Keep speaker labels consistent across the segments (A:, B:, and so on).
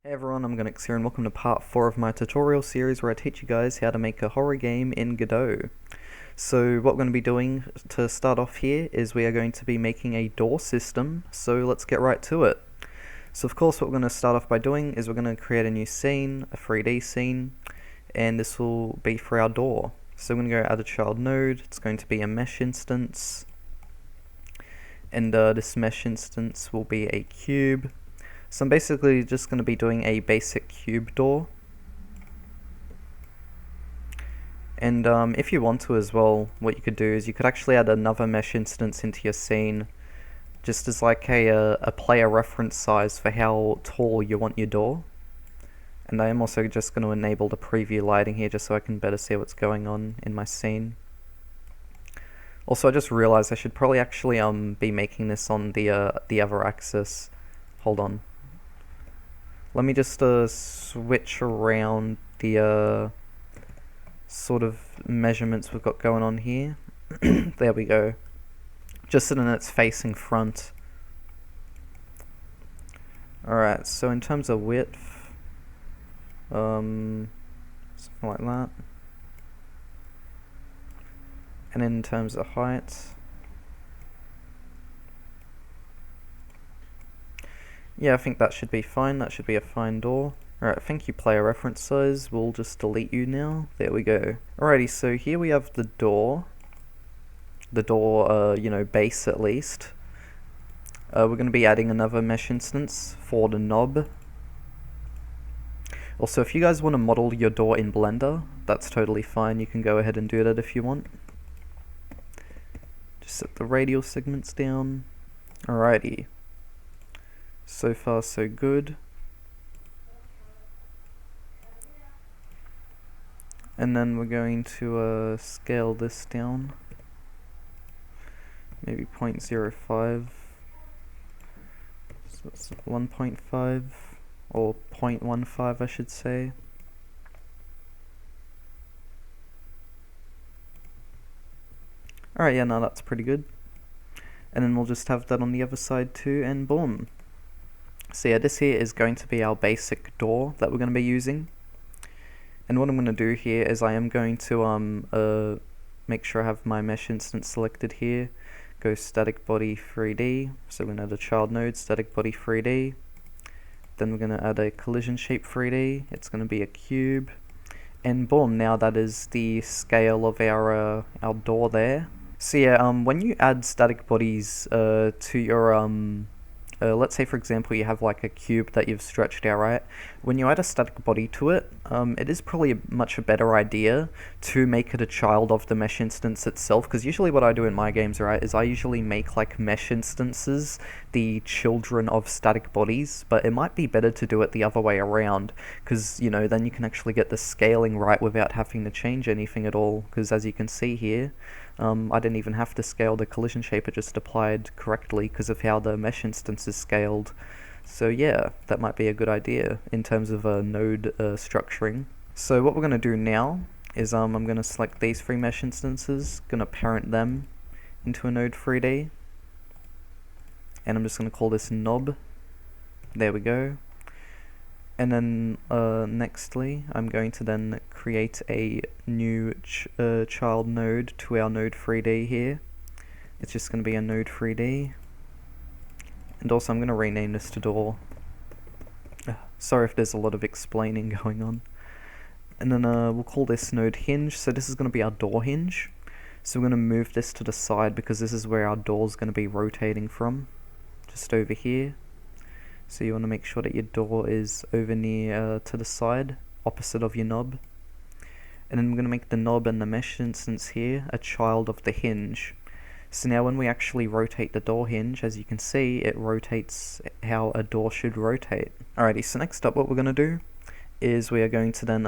A: Hey everyone, I'm Omogonix here and welcome to part 4 of my tutorial series where I teach you guys how to make a horror game in Godot. So what we're going to be doing to start off here is we are going to be making a door system, so let's get right to it. So of course what we're going to start off by doing is we're going to create a new scene, a 3D scene, and this will be for our door. So I'm going to go add a child node, it's going to be a mesh instance, and this mesh instance will be a cube. So I'm basically just going to be doing a basic cube door. And if you want to as well, what you could do is you could actually add another mesh instance into your scene, just as like a player reference size for how tall you want your door. And I am also just going to enable the preview lighting here just so I can better see what's going on in my scene. Also, I just realized I should probably actually be making this on the other axis. Hold on. Let me just switch around the sort of measurements we've got going on here. There we go. Just so that it's facing front. Alright, so in terms of width, something like that. And in terms of height, yeah, I think that should be fine. That should be a fine door. Alright, thank you player reference size. We'll just delete you now. There we go. Alrighty, so here we have the door. The door, base at least. We're going to be adding another mesh instance for the knob. Also, if you guys want to model your door in Blender, that's totally fine. You can go ahead and do that if you want. Just set the radial segments down. Alrighty. So far so good. And then we're going to scale this down. Maybe 0.05. So that's 1.5 or 0.15 I should say. Alright, yeah, no, that's pretty good. And then we'll just have that on the other side too, and boom. So yeah, this here is going to be our basic door that we're going to be using. And what I'm going to do here is I am going to make sure I have my mesh instance selected here. Go static body 3D. So we're going to add a child node, static body 3D. Then we're going to add a collision shape 3D. It's going to be a cube. And boom, now that is the scale of our door there. So yeah, when you add static bodies to your let's say for example you have like a cube that you've stretched out, right? When you add a static body to it, it is probably much a better idea to make it a child of the mesh instance itself, because usually what I do in my games, right, is I usually make like mesh instances the children of static bodies, but it might be better to do it the other way around, because then you can actually get the scaling right without having to change anything at all, because as you can see here, I didn't even have to scale the collision shape, it just applied correctly because of how the mesh instance is scaled. So yeah, that might be a good idea in terms of node structuring. So what we're going to do now is I'm going to select these three mesh instances, going to parent them into a node 3D, and I'm just going to call this knob. There we go. And then nextly, I'm going to then create a new child node to our node 3D here. It's just going to be a node 3D. And also I'm going to rename this to door. Sorry if there's a lot of explaining going on. And then we'll call this node hinge. So this is going to be our door hinge. So we're going to move this to the side because this is where our door is going to be rotating from. Just over here. So you want to make sure that your door is over near to the side, opposite of your knob. And then we're going to make the knob and the mesh instance here a child of the hinge. So now when we actually rotate the door hinge, as you can see, it rotates how a door should rotate. Alrighty, so next up what we're going to do is we are going to then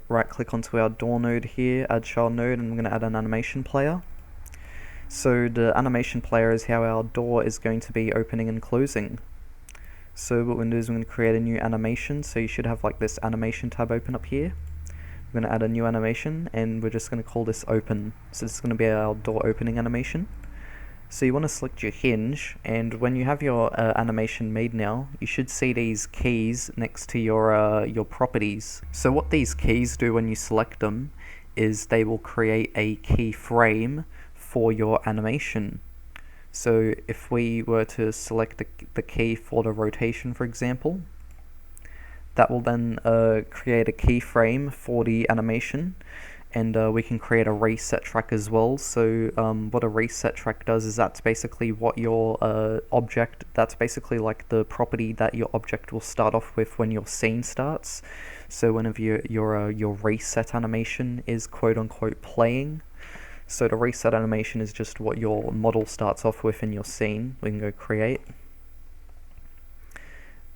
A: right click onto our door node here, add child node, and we're going to add an animation player. So the animation player is how our door is going to be opening and closing. So what we're going to do is we're going to create a new animation, so you should have like this animation tab open up here. We're going to add a new animation and we're just going to call this open. So this is going to be our door opening animation. So you want to select your hinge, and when you have your animation made now, you should see these keys next to your properties. So what these keys do when you select them is they will create a keyframe for your animation. So if we were to select the key for the rotation, for example, that will then create a keyframe for the animation, and we can create a reset track as well. So what a reset track does is that's basically what your object, that's basically like the property that your object will start off with when your scene starts. So whenever your reset animation is quote unquote playing, so the reset animation is just what your model starts off with in your scene. We can go create,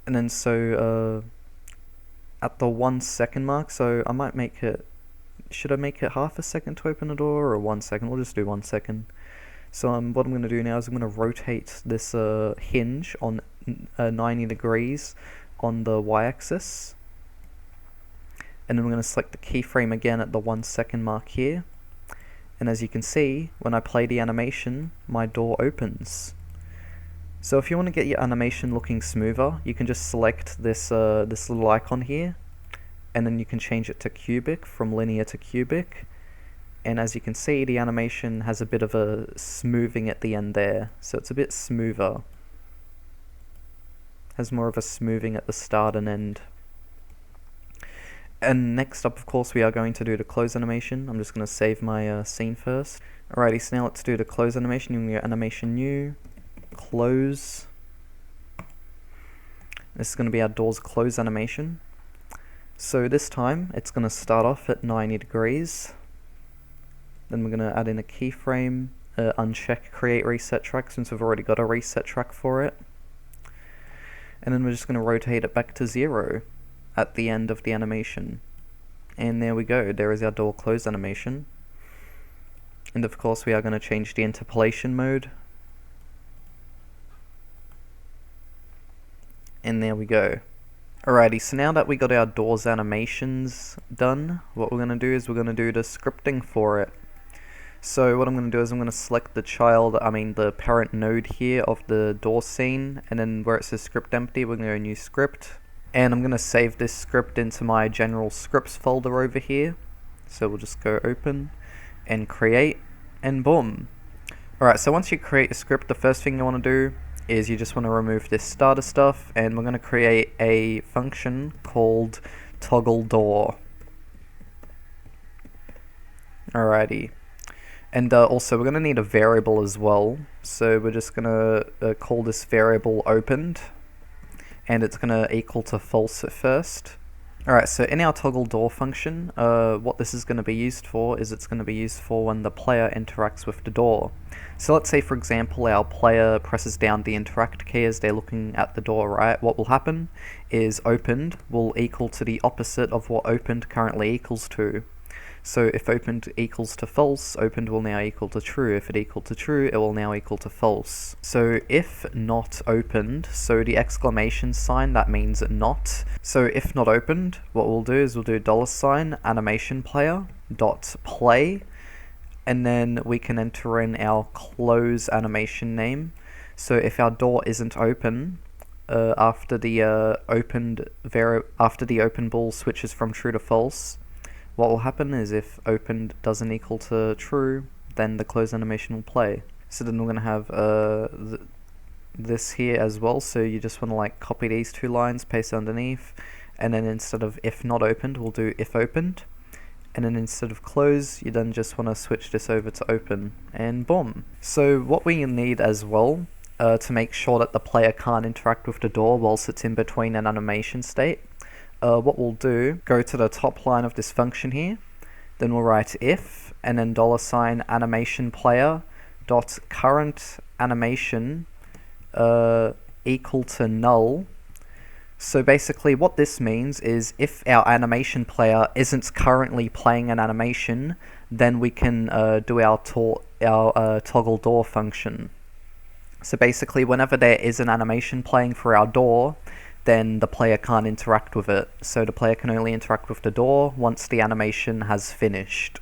A: and then so at the 1 second mark, so I might make it, should I make it half a second to open the door or 1 second? We'll just do 1 second. So what I'm going to do now is I'm going to rotate this hinge on 90 degrees on the y-axis, and then we're going to select the keyframe again at the 1 second mark here. And as you can see, when I play the animation, my door opens. So if you want to get your animation looking smoother, you can just select this this little icon here, and then you can change it to cubic, from linear to cubic. And as you can see, the animation has a bit of a smoothing at the end there, so it's a bit smoother. Has more of a smoothing at the start and end. And next up, of course, we are going to do the close animation. I'm just going to save my scene first. Alrighty, so now let's do the close animation. You can go animation new, close. This is going to be our doors close animation. So this time, it's going to start off at 90 degrees. Then we're going to add in a keyframe, uncheck create reset track since we've already got a reset track for it. And then we're just going to rotate it back to 0 at the end of the animation. And there we go, there is our door close animation. And of course we are going to change the interpolation mode. And there we go. Alrighty, so now that we got our doors animations done, what we're going to do is we're going to do the scripting for it. So what I'm going to do is I'm going to select the parent node here of the door scene, and then where it says script empty, we're going to go new script. And I'm going to save this script into my general scripts folder over here. So we'll just go open and create, and boom. Alright, so once you create a script, the first thing you want to do is you just want to remove this starter stuff, and we're going to create a function called toggle door. Alrighty. And also we're going to need a variable as well. So we're just going to call this variable opened. And it's going to equal to false at first. Alright, so in our toggle door function, what this is going to be used for is it's going to be used for when the player interacts with the door. So let's say, for example, our player presses down the interact key as they're looking at the door, right? What will happen is opened will equal to the opposite of what opened currently equals to. So if opened equals to false, opened will now equal to true. If it equal to true, it will now equal to false. So if not opened, so the exclamation sign, that means not. So if not opened, what we'll do is we'll do $animation player dot play, and then we can enter in our close animation name. So if our door isn't open, after the open ball switches from true to false, what will happen is if opened doesn't equal to true, then the close animation will play. So then we're going to have this here as well, so you just want to like copy these two lines, paste underneath, and then instead of if not opened, we'll do if opened, and then instead of close, you then just want to switch this over to open, and boom. So what we need as well, to make sure that the player can't interact with the door whilst it's in between an animation state, what we'll do, go to the top line of this function here, then we'll write if, and then $animation player dot current animation equal to null. So basically what this means is if our animation player isn't currently playing an animation, then we can do our toggle door function. So basically whenever there is an animation playing for our door, then the player can't interact with it. So the player can only interact with the door once the animation has finished.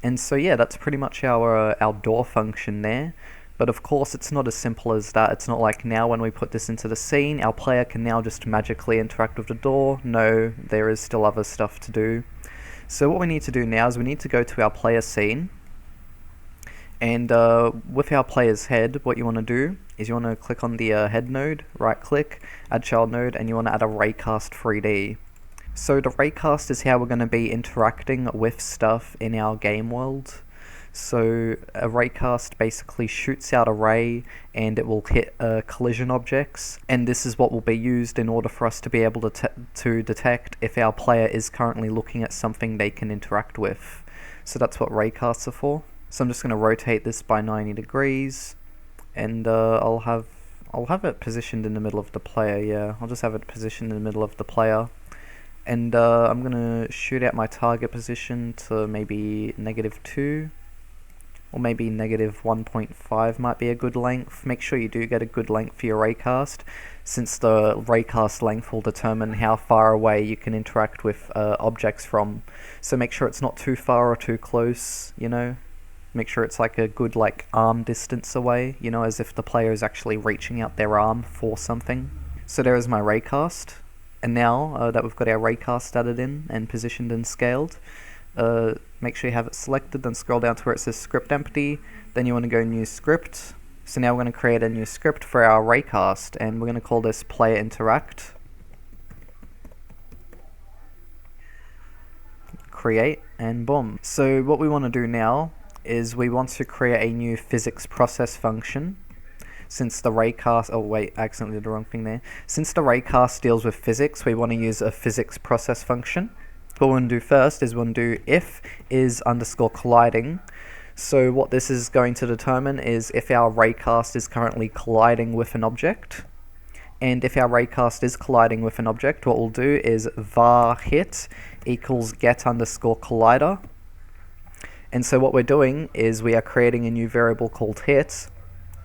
A: And so yeah, that's pretty much our door function there. But of course it's not as simple as that. It's not like now when we put this into the scene, our player can now just magically interact with the door. No, there is still other stuff to do. So what we need to do now is we need to go to our player scene, and with our player's head, what you want to do is you want to click on the head node, right click, add child node, and you want to add a raycast 3D. So the raycast is how we're going to be interacting with stuff in our game world. So a raycast basically shoots out a ray and it will hit collision objects, and this is what will be used in order for us to be able to detect if our player is currently looking at something they can interact with. So that's what raycasts are for. So I'm just going to rotate this by 90 degrees, and I'll have it positioned in the middle of the player. Yeah, I'll just have it positioned in the middle of the player. And I'm going to shoot out my target position to maybe -2, or maybe -1.5 might be a good length. Make sure you do get a good length for your raycast, since the raycast length will determine how far away you can interact with objects from. So make sure it's not too far or too close, you know. Make sure it's like a good arm distance away, you know, as if the player is actually reaching out their arm for something. So there is my raycast. And now that we've got our raycast added in and positioned and scaled, make sure you have it selected, then scroll down to where it says script empty, then you want to go new script. So now we're going to create a new script for our raycast, and we're going to call this player interact. Create, and boom. So what we want to do now is we want to create a new physics process function. Since the raycast, oh wait, I accidentally did the wrong thing there. Since the raycast deals with physics, we want to use a physics process function. What we want to do first is we want to do if is underscore colliding. So what this is going to determine is if our raycast is currently colliding with an object. And if our raycast is colliding with an object, what we'll do is var hit equals get underscore collider. And so what we're doing is we are creating a new variable called hit,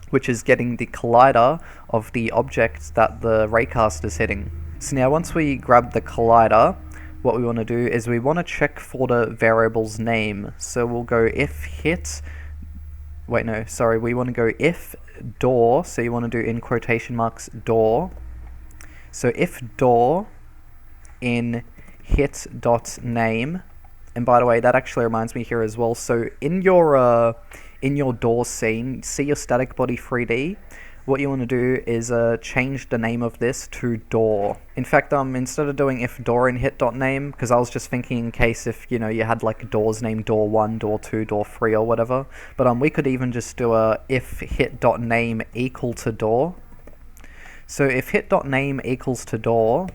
A: which is getting the collider of the object that the raycast is hitting. So now once we grab the collider, what we want to do is we want to check for the variable's name. So we'll go if hit, wait no, sorry, we want to go if door, so you want to do in quotation marks door. So if door in hit dot name, and by the way, that actually reminds me here as well. So in your door scene, see your static body 3D. What you want to do is change the name of this to door. In fact, instead of doing if door in hit.name, because I was just thinking in case if you had doors named door 1, door 2, door 3 or whatever. But we could even just do a if hit.name equal to door. So if hit.name equals to door,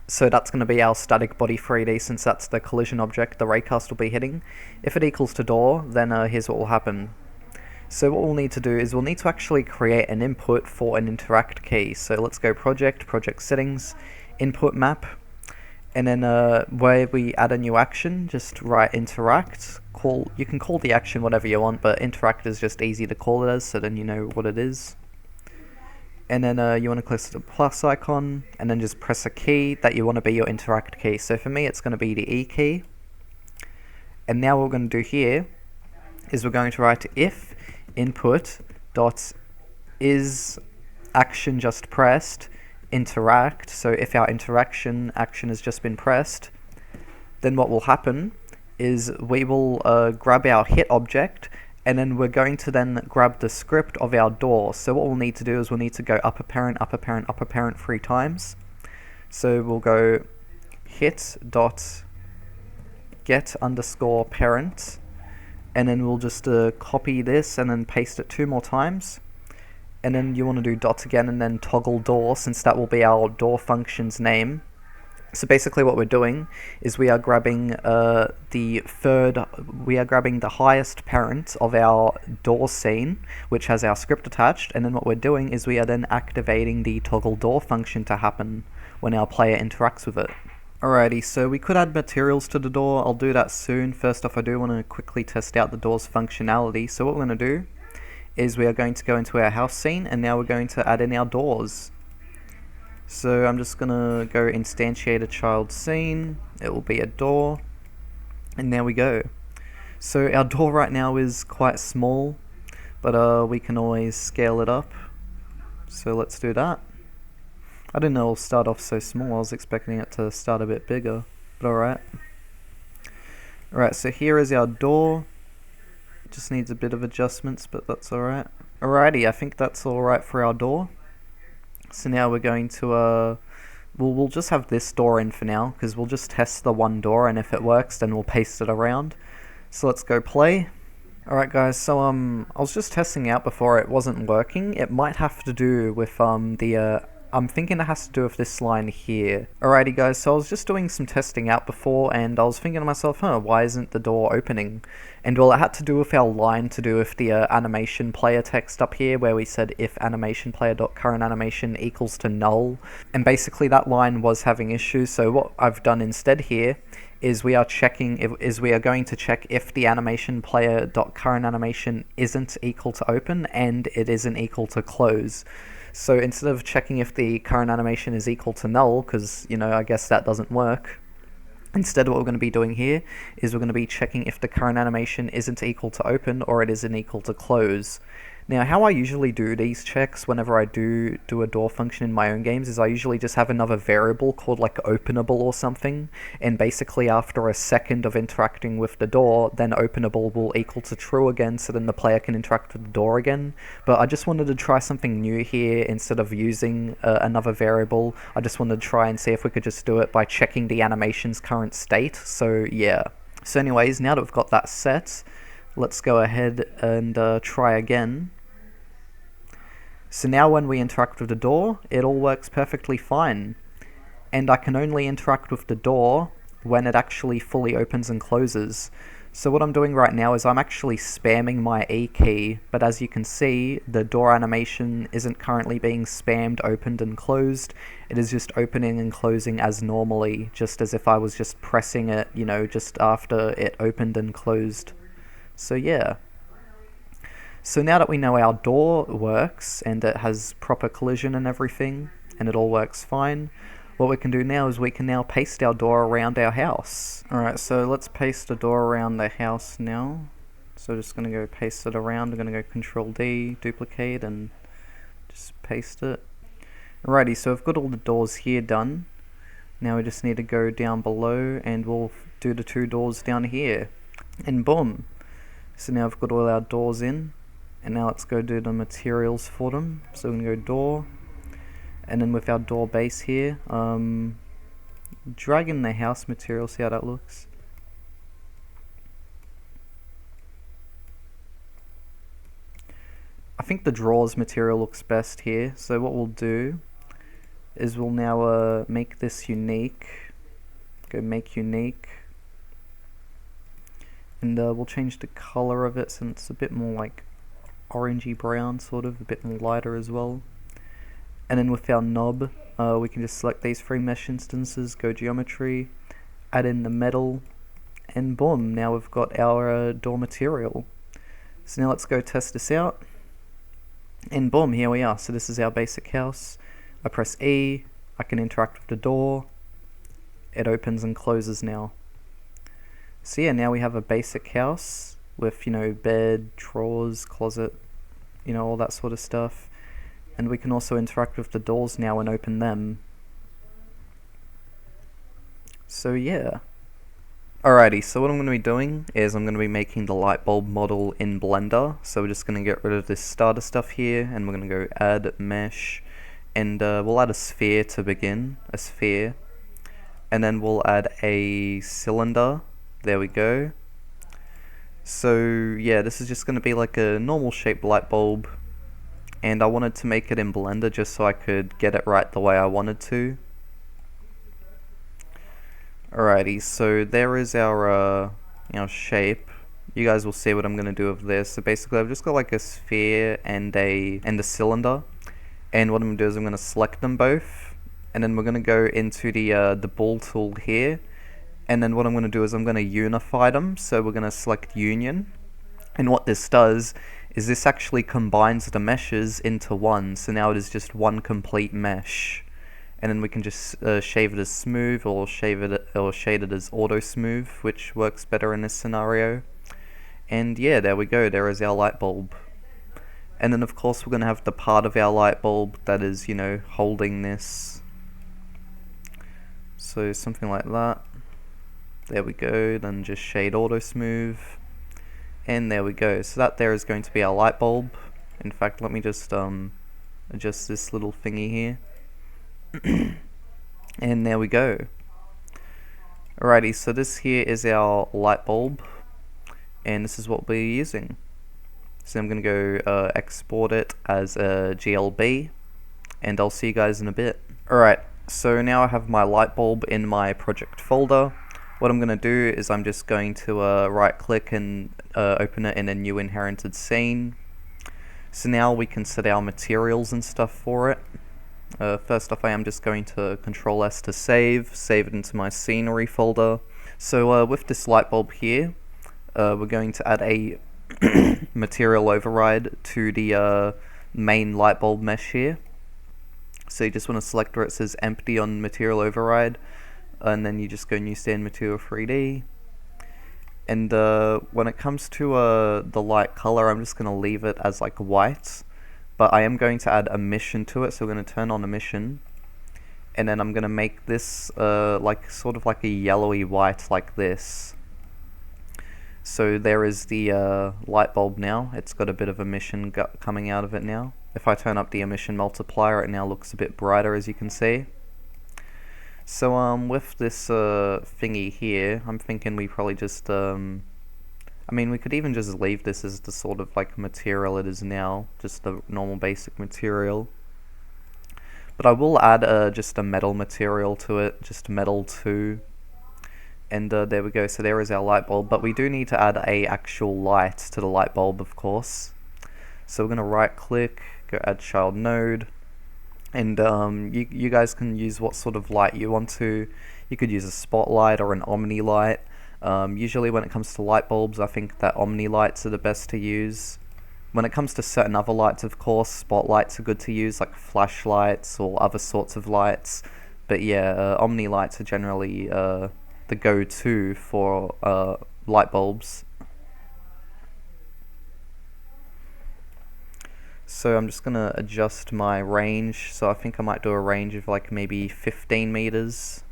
A: so that's going to be our static body 3D, since that's the collision object the raycast will be hitting. If it equals to door, then here's what will happen. So what we'll need to do is we'll need to actually create an input for an interact key. So let's go project settings, input map, and then where we add a new action, just write interact. You can call the action whatever you want, but interact is just easy to call it as, so then you know what it is. And then you want to click the plus icon, and then just press a key that you want to be your interact key. So for me, it's going to be the E key. And now what we're going to do here is we're going to write if input dot is action just pressed interact. So if our interaction action has just been pressed, then what will happen is we will grab our hit object, and then we're going to then grab the script of our door. So what we'll need to do is we'll need to go upper parent 3 times. So we'll go hit dot get underscore parent, and then we'll just copy this and then paste it 2 more times. And then you want to do dot again and then toggle door, since that will be our door function's name. So basically what we're doing is we are grabbing the highest parent of our door scene, which has our script attached, and then what we're doing is we are then activating the toggle door function to happen when our player interacts with it. Alrighty, so we could add materials to the door. I'll do that soon. First off, I do want to quickly test out the door's functionality. So what we're going to do is we are going to go into our house scene, and now we're going to add in our doors. So I'm just going to go instantiate a child scene. It will be a door, and there we go. So our door right now is quite small, but we can always scale it up. So let's do that. I didn't know it'll start off so small. I was expecting it to start a bit bigger, but alright. Alright, so here is our door. It just needs a bit of adjustments, but that's alright. Alrighty, I think that's alright for our door. So now we're going to, we'll just have this door in for now, because we'll just test the one door, and if it works, then we'll paste it around. So let's go play. Alright guys, so I was just testing out before, it wasn't working. It might have to do with I'm thinking it has to do with this line here. Alrighty guys, so I was just doing some testing out before, and I was thinking to myself, why isn't the door opening? And well, it had to do with our line to do with the animation player text up here, where we said if animation player.current animation equals to null. And basically that line was having issues, so what I've done instead here is we are going to check if the animation player.current animation isn't equal to open and it isn't equal to close. So instead of checking if the current animation is equal to null, because, I guess that doesn't work, instead what we're going to be doing here is we're going to be checking if the current animation isn't equal to open or it isn't equal to close. Now, how I usually do these checks whenever I do a door function in my own games is I usually just have another variable called like openable or something, and basically after a second of interacting with the door, then openable will equal to true again, so then the player can interact with the door again. But I just wanted to try something new here. Instead of using another variable, I just wanted to try and see if we could just do it by checking the animation's current state. So yeah. So anyways, now that we've got that set, let's go ahead and try again. So now when we interact with the door, it all works perfectly fine. And I can only interact with the door when it actually fully opens and closes. So what I'm doing right now is I'm actually spamming my E key, but as you can see, the door animation isn't currently being spammed, opened and closed. It is just opening and closing as normally, just as if I was just pressing it, just after it opened and closed. So yeah. So now that we know our door works and it has proper collision and everything, and it all works fine, what we can do now is we can now paste our door around our house. Alright, so let's paste the door around the house now. So just going to go paste it around. I'm going to go Control D, duplicate, and just paste it. Alrighty, so I've got all the doors here done. Now we just need to go down below and we'll do the two doors down here. And boom! So now I've got all our doors in. And now let's go do the materials for them. So we're going to go door, and then with our door base here, drag in the house material, see how that looks. I think the drawers material looks best here, so what we'll do is we'll now make this unique, go make unique, and we'll change the color of it so it's a bit more like orangey brown, sort of, a bit more lighter as well. And then with our knob, we can just select these three mesh instances, go geometry, add in the metal, and boom, now we've got our door material. So now let's go test this out, and boom, here we are. So this is our basic house. I press E, I can interact with the door, it opens and closes now. So yeah, now we have a basic house with, bed, drawers, closet, all that sort of stuff. And we can also interact with the doors now and open them. So yeah. Alrighty, so what I'm going to be doing is I'm going to be making the light bulb model in Blender. So we're just going to get rid of this starter stuff here, and we're going to go add mesh, and we'll add a sphere to begin, a sphere. And then we'll add a cylinder, there we go. So yeah, this is just going to be like a normal shaped light bulb, and I wanted to make it in Blender just so I could get it right the way I wanted to. Alrighty, so there is our shape. You guys will see what I'm going to do with this. So basically I've just got like a sphere and a cylinder, and what I'm going to do is I'm going to select them both, and then we're going to go into the ball tool here. And then what I'm going to do is I'm going to unify them, so we're going to select union. And what this does is this actually combines the meshes into one, so now it is just one complete mesh. And then we can just shade it as smooth, or shade it as auto smooth, which works better in this scenario. And yeah, there we go, there is our light bulb. And then of course we're going to have the part of our light bulb that is, you know, holding this. So something like that. There we go, then just shade auto smooth. And there we go, so that there is going to be our light bulb. In fact, let me just adjust this little thingy here. And there we go. Alrighty, so this here is our light bulb, and this is what we're using. So I'm going to go export it as a GLB, and I'll see you guys in a bit. Alright, so now I have my light bulb in my project folder. What I'm going to do is I'm just going to right click and open it in a new inherited scene. So now we can set our materials and stuff for it. First off, I am just going to Control S to save it into my scenery folder. So with this light bulb here, we're going to add a material override to the main light bulb mesh here. So you just want to select where it says empty on material override, and then you just go new stand material 3D. And when it comes to the light color, I'm just going to leave it as like white. But I am going to add emission to it, so we're going to turn on emission. And then I'm going to make this like sort of like a yellowy white like this. So there is the light bulb now. It's got a bit of emission coming out of it now. If I turn up the emission multiplier, it now looks a bit brighter, as you can see. So with this thingy here, I'm thinking we probably just I mean, we could even just leave this as the sort of like material it is now, just the normal basic material. But I will add just a metal material to it, just metal 2. And there we go, so there is our light bulb. But we do need to add a actual light to the light bulb, of course. So we're going to right click, go add child node. And you guys can use what sort of light you want to. You could use a spotlight or an omni light. Usually when it comes to light bulbs, I think that omni lights are the best to use. When it comes to certain other lights, of course, spotlights are good to use, like flashlights or other sorts of lights. But yeah, omni lights are generally the go-to for light bulbs. So I'm just going to adjust my range, so I think I might do a range of like maybe 15 meters.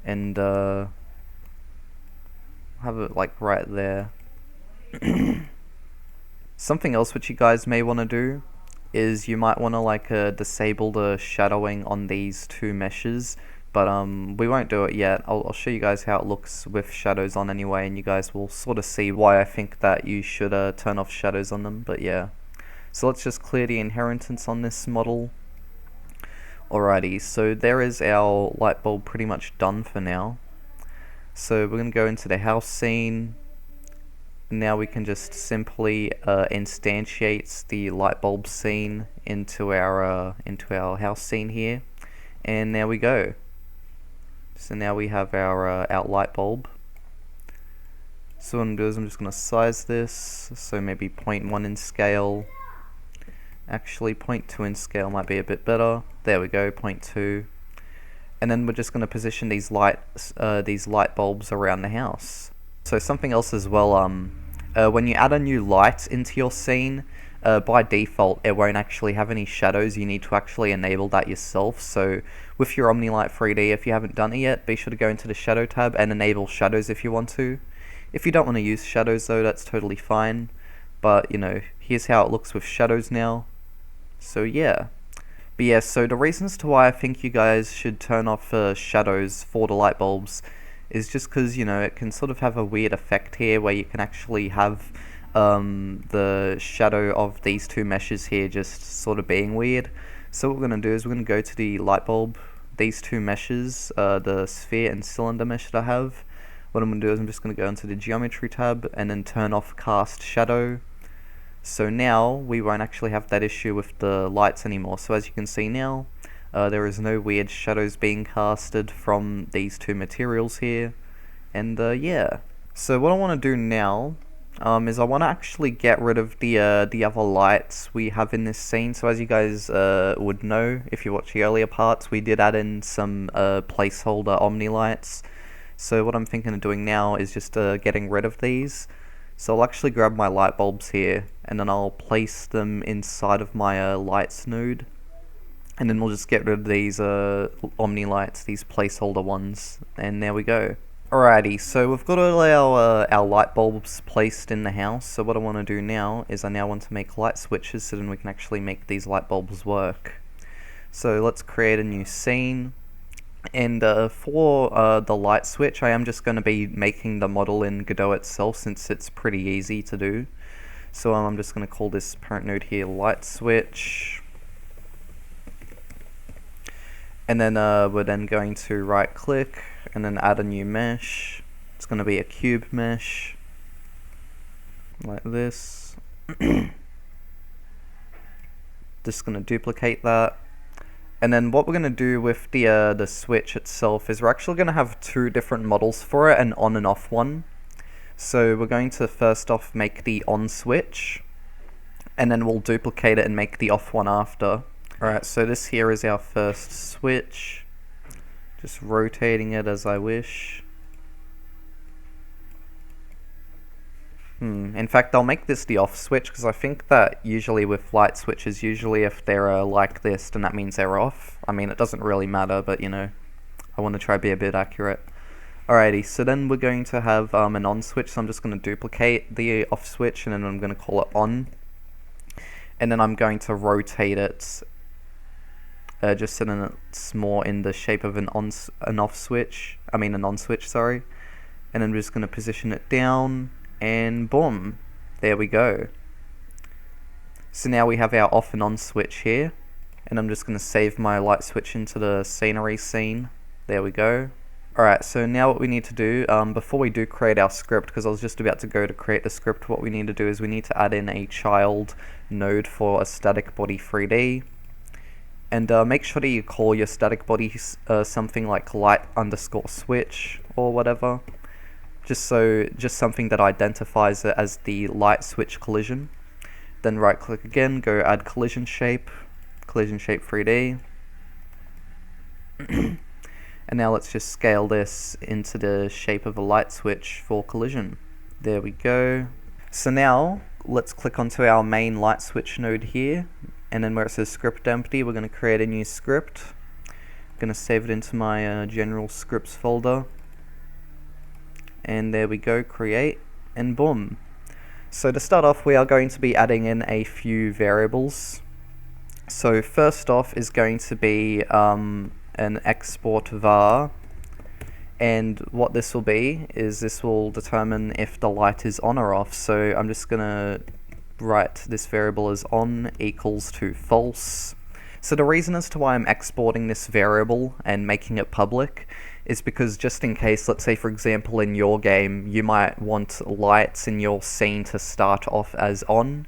A: And have it like right there. Something else which you guys may want to do is you might want to like disable the shadowing on these two meshes, but we won't do it yet. I'll show you guys how it looks with shadows on anyway, and you guys will sort of see why I think that you should turn off shadows on them. But yeah, so let's just clear the inheritance on this model. Alrighty, so there is our light bulb pretty much done for now. So we're going to go into the house scene. Now we can just simply instantiate the light bulb scene into our house scene here, and there we go. So now we have our light bulb. So what I'm going to do is I'm just going to size this, so maybe 0.1 in scale. Actually 0.2 in scale might be a bit better. There we go, 0.2. And then we're just going to position these light bulbs around the house. So something else as well, when you add a new light into your scene, by default it won't actually have any shadows. You need to actually enable that yourself. So with your OmniLight 3D, if you haven't done it yet, be sure to go into the shadow tab and enable shadows if you want to. If you don't want to use shadows though, that's totally fine. But you know, here's how it looks with shadows now. So yeah. But yeah, so the reasons to why I think you guys should turn off shadows for the light bulbs is just because, you know, it can sort of have a weird effect here where you can actually have the shadow of these two meshes here just sort of being weird. So what we're going to do is we're going to go to the light bulb, these two meshes, the sphere and cylinder mesh that I have. What I'm going to do is I'm just going to go into the geometry tab and then turn off cast shadow. So now we won't actually have that issue with the lights anymore. So as you can see now, there is no weird shadows being casted from these two materials here. And yeah, so what I want to do now is I want to actually get rid of the other lights we have in this scene. So as you guys would know, if you watch the earlier parts, we did add in some placeholder Omni lights. So what I'm thinking of doing now is just getting rid of these. So I'll actually grab my light bulbs here, and then I'll place them inside of my lights node. And then we'll just get rid of these Omni lights, these placeholder ones, and there we go. Alrighty, so we've got all our light bulbs placed in the house, so what I want to do now is I now want to make light switches so then we can actually make these light bulbs work. So let's create a new scene, and for the light switch I am just going to be making the model in Godot itself since it's pretty easy to do. So I'm just going to call this parent node here light switch. And then we're then going to right click and then add a new mesh. It's going to be a cube mesh, like this. Just going to duplicate that. And then what we're going to do with the switch itself is we're actually going to have two different models for it, an on and off one. So we're going to first off make the on switch, and then we'll duplicate it and make the off one after. Alright, so this here is our first switch. Just rotating it as I wish. In fact, I'll make this the off switch because I think that usually with light switches, usually if they're like this, then that means they're off. I mean, it doesn't really matter, but you know, I want to try to be a bit accurate. Alrighty, so then we're going to have an on switch, so I'm just going to duplicate the off switch and then I'm going to call it on. And then I'm going to rotate it just so then it's more in the shape of an on switch, sorry. And then we're just going to position it down, and boom, there we go. So now we have our off and on switch here, and I'm just going to save my light switch into the scenery scene. There we go. Alright, so now what we need to do, before we do create our script, because I was just about to go to create the script, what we need to do is we need to add in a child node for a static body 3D. And make sure that you call your static body something like light_switch or whatever. Just something that identifies it as the light switch collision. Then right click again, go add collision shape 3D. And now let's just scale this into the shape of a light switch for collision. There we go. So now let's click onto our main light switch node here. And then where it says script empty, we're going to create a new script. I'm going to save it into my general scripts folder. And there we go, create, and boom. So to start off, we are going to be adding in a few variables. So first off is going to be an export var. And what this will be is this will determine if the light is on or off. So I'm just going to write this variable as on equals to false. So the reason as to why I'm exporting this variable and making it public is because just in case, let's say for example in your game, you might want lights in your scene to start off as on,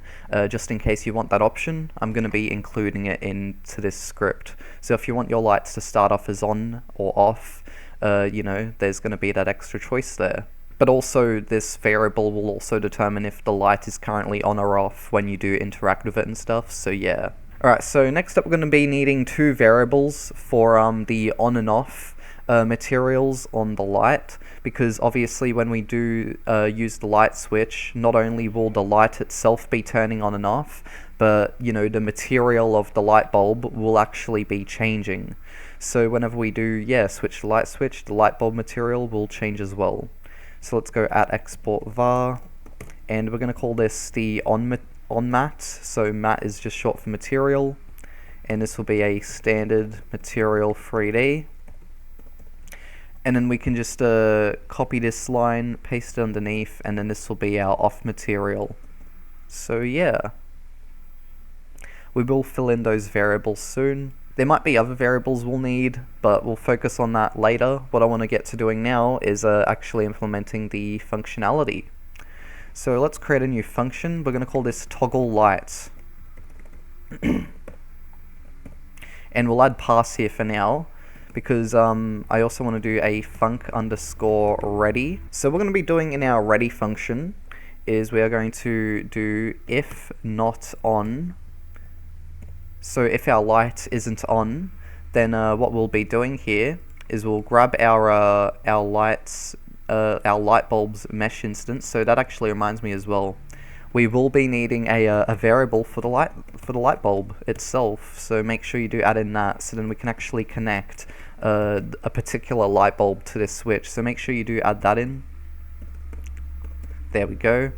A: just in case you want that option, I'm going to be including it into this script. So if you want your lights to start off as on or off, you know, there's going to be that extra choice there. But also this variable will also determine if the light is currently on or off when you do interact with it and stuff, so yeah. Alright, so next up we're going to be needing two variables for the on and off materials on the light, because obviously when we do use the light switch, not only will the light itself be turning on and off, but you know, the material of the light bulb will actually be changing. So whenever we do, switch the light switch, the light bulb material will change as well. So let's go at export var, and we're going to call this the on mat. So mat is just short for material, and this will be a standard material 3D. And then we can just copy this line, paste it underneath, and then this will be our off material. So yeah, we will fill in those variables soon. There might be other variables we'll need, but we'll focus on that later. What I want to get to doing now is actually implementing the functionality. So let's create a new function. We're going to call this toggle light. And we'll add pass here for now, because I also want to do a func_ready. So what we're going to be doing in our ready function is we are going to do if not on. So if our light isn't on, then what we'll be doing here is we'll grab our lights our light bulb's mesh instance. So that actually reminds me as well. We will be needing a variable for the light bulb itself. So make sure you do add in that, so then we can actually connect a particular light bulb to this switch. So make sure you do add that in. There we go.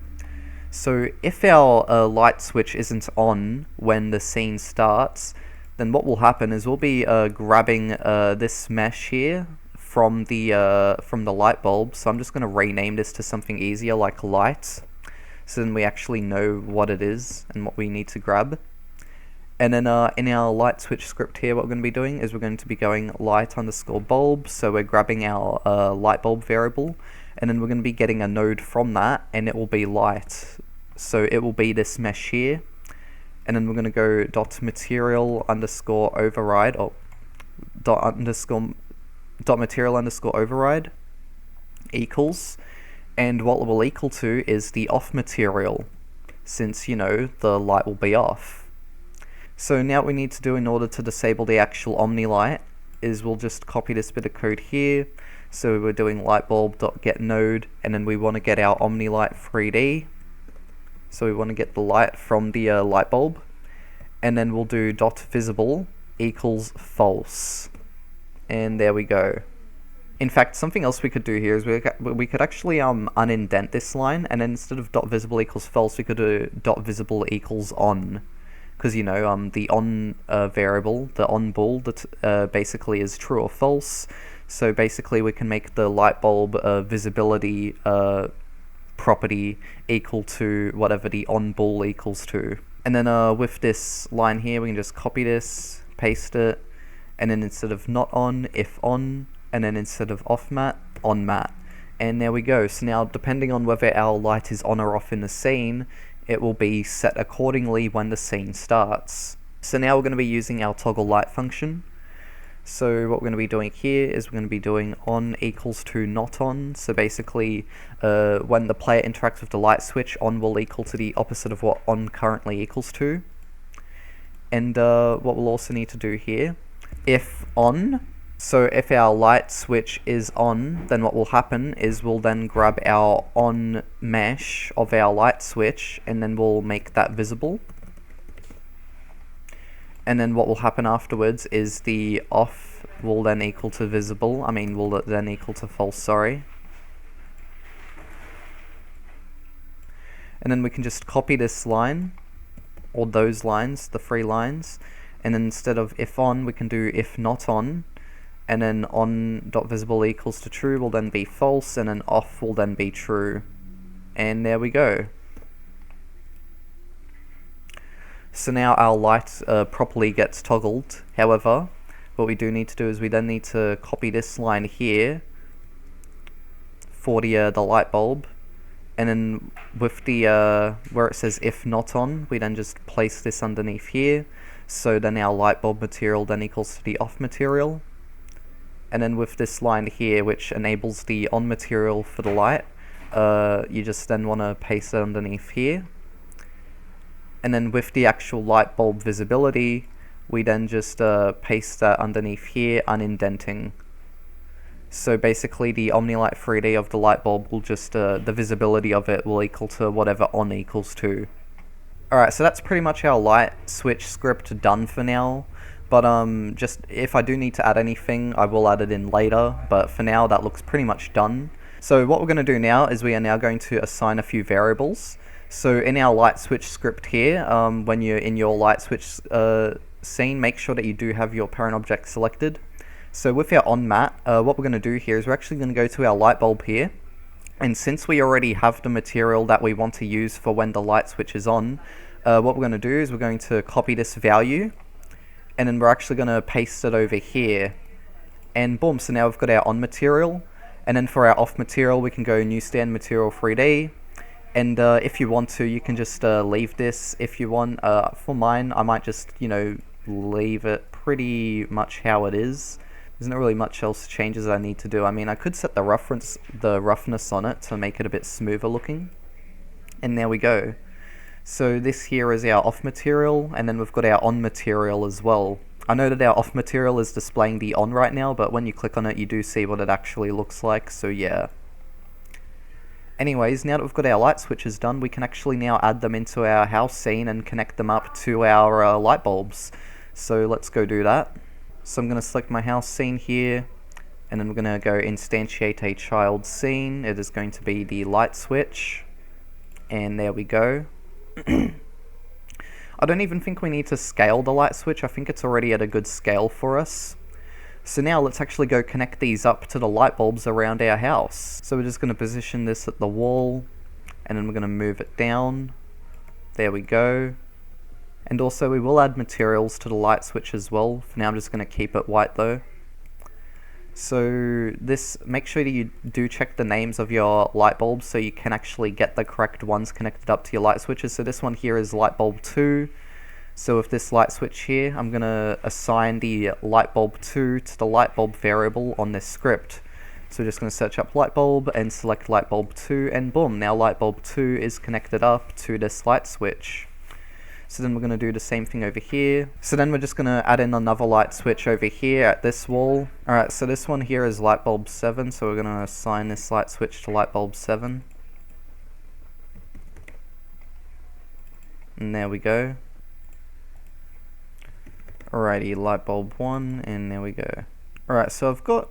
A: So if our light switch isn't on when the scene starts, then what will happen is we'll be grabbing this mesh here from the light bulb. So I'm just going to rename this to something easier, like light, so then we actually know what it is and what we need to grab. And then in our light switch script here, what we're going to be doing is we're going to be going light_bulb. So we're grabbing our light bulb variable, and then we're going to be getting a node from that, and it will be light. So it will be this mesh here, and then we're going to go .material_override, or .material_override equals, and what it will equal to is the off material, since, you know, the light will be off. So now what we need to do in order to disable the actual Omni light is we'll just copy this bit of code here. So we're doing lightbulb.getNode, and then we want to get our Omni light 3D. So we want to get the light from the light bulb, and then we'll do .visible equals false, and there we go. In fact, something else we could do here is we could actually unindent this line, and then instead of .visible equals false, we could do .visible equals on. Because, you know, the on variable, the on bool, that basically is true or false. So basically we can make the light bulb visibility property equal to whatever the on bool equals to. And then with this line here, we can just copy this, paste it, and then instead of not on, if on, and then instead of off matte, on matte. And there we go. So now, depending on whether our light is on or off in the scene, it will be set accordingly when the scene starts. So now we're going to be using our toggle light function. So what we're going to be doing here is we're going to be doing on equals to not on. So basically, when the player interacts with the light switch, on will equal to the opposite of what on currently equals to. And what we'll also need to do here, if on, so if our light switch is on, then what will happen is we'll then grab our on mesh of our light switch, and then we'll make that visible. And then what will happen afterwards is the off will then equal to visible, will then equal to false, sorry. And then we can just copy this line, or those lines, the 3 lines, and then instead of if on, we can do if not on, and then on.visible equals to true will then be false, and then off will then be true. And there we go. So now our light properly gets toggled. However, what we do need to do is we then need to copy this line here for the light bulb, and then with the where it says if not on, we then just place this underneath here. So then our light bulb material then equals to the off material. And then with this line here, which enables the on material for the light, you just then want to paste it underneath here. And then with the actual light bulb visibility, we then just paste that underneath here, unindenting. So basically the OmniLight 3D of the light bulb will just, the visibility of it will equal to whatever on equals to. Alright, so that's pretty much our light switch script done for now. But just if I do need to add anything, I will add it in later. But for now, that looks pretty much done. So what we're going to do now is we are now going to assign a few variables. So in our light switch script here, when you're in your light switch scene, make sure that you do have your parent object selected. So with our on matte, what we're going to do here is we're actually going to go to our light bulb here. And since we already have the material that we want to use for when the light switch is on, what we're going to do is we're going to copy this value, and then we're actually going to paste it over here. And boom, so now we've got our on material. And then for our off material, we can go new stand material 3D. And if you want to, you can just leave this if you want. For mine, I might just, leave it pretty much how it is. There's not really much else changes I need to do. I could set the roughness on it to make it a bit smoother looking. And there we go. So this here is our off material, and then we've got our on material as well. I know that our off material is displaying the on right now, but when you click on it, you do see what it actually looks like, so yeah. Anyways, now that we've got our light switches done, we can actually now add them into our house scene and connect them up to our light bulbs. So let's go do that. So I'm going to select my house scene here, and then we're going to go instantiate a child scene. It is going to be the light switch, and there we go. I don't even think we need to scale the light switch. I think it's already at a good scale for us. So now let's actually go connect these up to the light bulbs around our house. So we're just going to position this at the wall, and then we're going to move it down. There we go. And also we will add materials to the light switch as well. For now I'm just going to keep it white though. So this, make sure that you do check the names of your light bulbs so you can actually get the correct ones connected up to your light switches. So this one here is light bulb 2. So with this light switch here, I'm going to assign the light bulb 2 to the light bulb variable on this script. So we're just going to search up light bulb and select light bulb 2, and boom, now light bulb 2 is connected up to this light switch. So then we're going to do the same thing over here. So then we're just going to add in another light switch over here at this wall. Alright, so this one here is light bulb 7, so we're going to assign this light switch to light bulb 7. And there we go. Alrighty, light bulb 1, and there we go. Alright, so I've got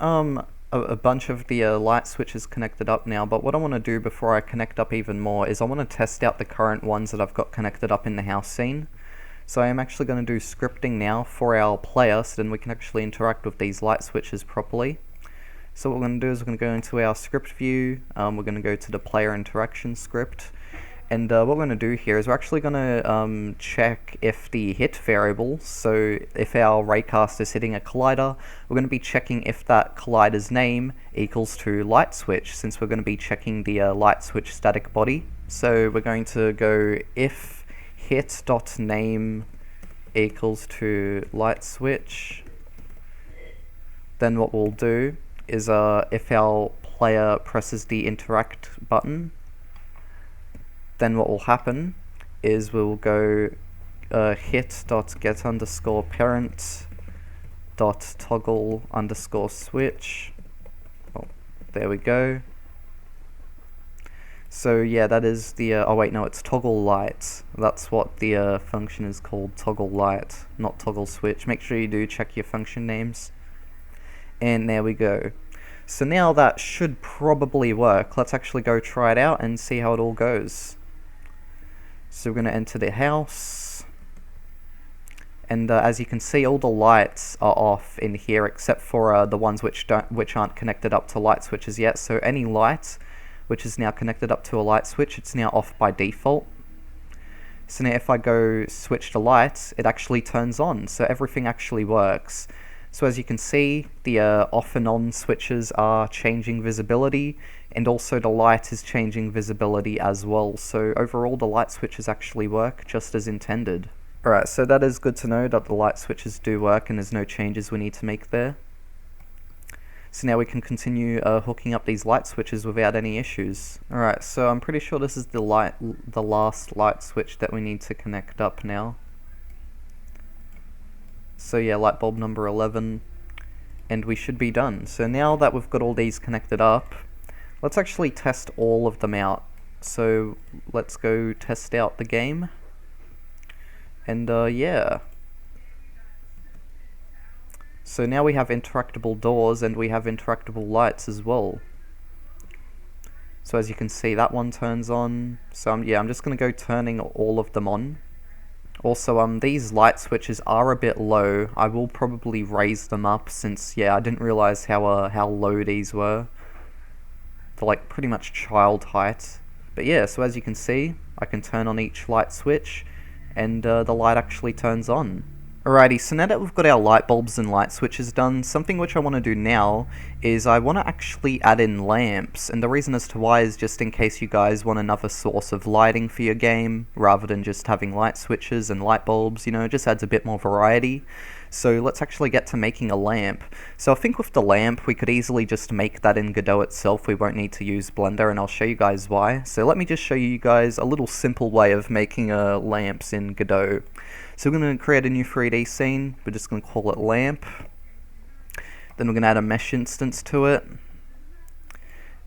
A: a bunch of the light switches connected up now, but what I want to do before I connect up even more is I want to test out the current ones that I've got connected up in the house scene. So I am actually going to do scripting now for our player, so then we can actually interact with these light switches properly. So what we're going to do is we're going to go into our script view, we're going to go to the player interaction script, and what we're going to do here is we're actually going to check if the hit variable, so if our raycast is hitting a collider, we're going to be checking if that collider's name equals to light switch, since we're going to be checking the light switch static body. So we're going to go if hit.name equals to light switch. Then what we'll do is if our player presses the interact button, then what will happen is we'll go hit.getUnderScoreParent.toggle_switch. Oh, there we go. So yeah, that is the oh wait, no, it's toggle light. That's what the function is called, toggle light, not toggle switch. Make sure you do check your function names. And there we go. So now that should probably work. Let's actually go try it out and see how it all goes. So we're going to enter the house, and as you can see, all the lights are off in here except for the ones which aren't connected up to light switches yet. So any light which is now connected up to a light switch, it's now off by default. So now if I go switch to light, it actually turns on, so everything actually works. So as you can see, the off and on switches are changing visibility, and also the light is changing visibility as well. So overall the light switches actually work just as intended. Alright, so that is good to know that the light switches do work and there's no changes we need to make there. So now we can continue hooking up these light switches without any issues. Alright, so I'm pretty sure this is the last light switch that we need to connect up now. So yeah, light bulb number 11, and we should be done. So now that we've got all these connected up, let's actually test all of them out. So let's go test out the game, and yeah. So now we have interactable doors and we have interactable lights as well. So as you can see, that one turns on. So yeah, I'm just going to go turning all of them on. Also, these light switches are a bit low. I will probably raise them up since, yeah, I didn't realize how low these were. They're like pretty much child height. But yeah, so as you can see, I can turn on each light switch, and the light actually turns on. Alrighty, so now that we've got our light bulbs and light switches done, something which I want to do now is I want to actually add in lamps, and the reason as to why is just in case you guys want another source of lighting for your game, rather than just having light switches and light bulbs, you know, it just adds a bit more variety. So let's actually get to making a lamp. So I think with the lamp, we could easily just make that in Godot itself. We won't need to use Blender, and I'll show you guys why. So let me just show you guys a little simple way of making lamps in Godot. So we're going to create a new 3D scene. We're just going to call it lamp. Then we're going to add a mesh instance to it.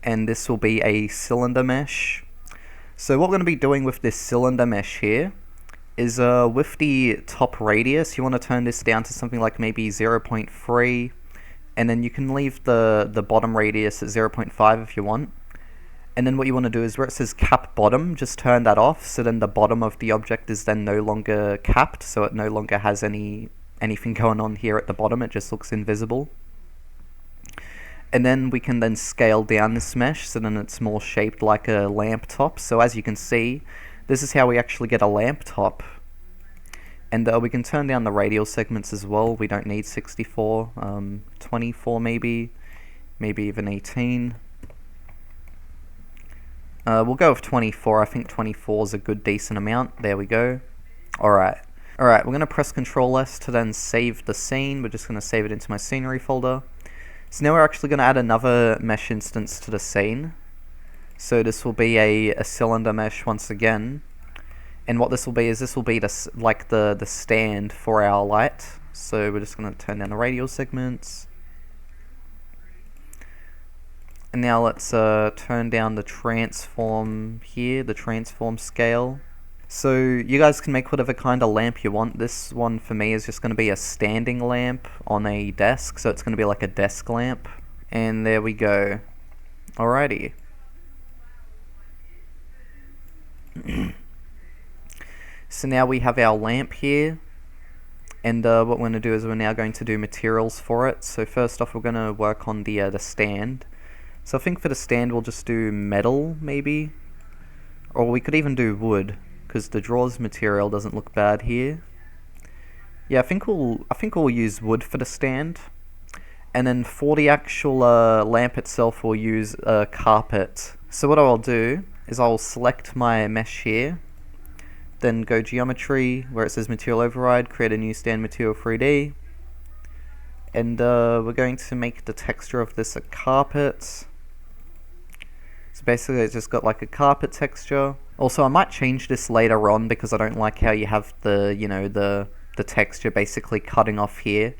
A: and this will be a cylinder mesh. So what we're going to be doing with this cylinder mesh here is with the top radius, you want to turn this down to something like maybe 0.3, and then you can leave the bottom radius at 0.5 if you want. And then what you want to do is where it says cap bottom, just turn that off, so then the bottom of the object is then no longer capped, so it no longer has anything going on here at the bottom, it just looks invisible. And then we can then scale down this mesh, so then it's more shaped like a lamp top. So as you can see, this is how we actually get a lamp top. And we can turn down the radial segments as well. We don't need 64, 24 maybe even 18. We'll go with 24. I think 24 is a good decent amount. There we go. Alright, we're going to press Ctrl S to then save the scene. We're just going to save it into my scenery folder. So now we're actually going to add another mesh instance to the scene. So this will be a cylinder mesh once again. And what this will be is the stand for our light. So we're just going to turn down the radial segments. And now let's turn down the transform here, the transform scale. So you guys can make whatever kind of lamp you want. This one for me is just going to be a standing lamp on a desk. So it's going to be like a desk lamp. And there we go. Alrighty. So now we have our lamp here. And what we're going to do is we're now going to do materials for it. So first off, we're going to work on the stand. So I think for the stand we'll just do metal, maybe, or we could even do wood, because the drawers material doesn't look bad here. Yeah, I think we'll use wood for the stand, and then for the actual lamp itself we'll use carpet. So what I'll do is I'll select my mesh here, then go geometry where it says material override, create a new stand material 3D, and we're going to make the texture of this a carpet. So basically it's just got like a carpet texture. Also I might change this later on because I don't like how you have the texture basically cutting off here.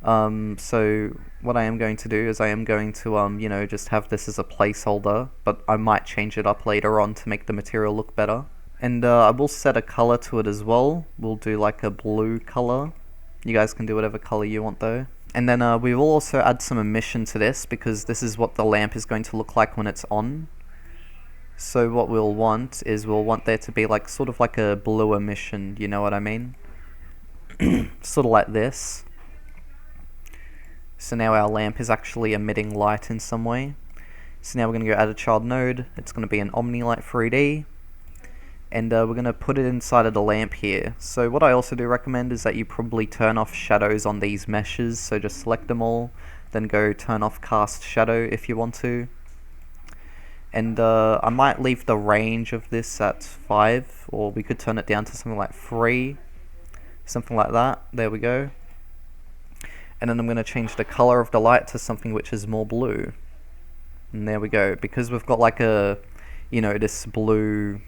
A: So what I am going to do is I am going to just have this as a placeholder, but I might change it up later on to make the material look better. And I will set a color to it as well. We'll do like a blue color. You guys can do whatever color you want though. And then we will also add some emission to this because this is what the lamp is going to look like when it's on. So what we'll want is there to be like sort of like a blue emission, you know what I mean? Sort of like this. So now our lamp is actually emitting light in some way. So now we're going to go add a child node. It's going to be an Omnilight 3D. And we're going to put it inside of the lamp here. So what I also do recommend is that you probably turn off shadows on these meshes. So just select them all, then go turn off cast shadow if you want to. And I might leave the range of this at 5, or we could turn it down to something like 3. Something like that. There we go. And then I'm going to change the color of the light to something which is more blue. And there we go. Because we've got like a, this blue...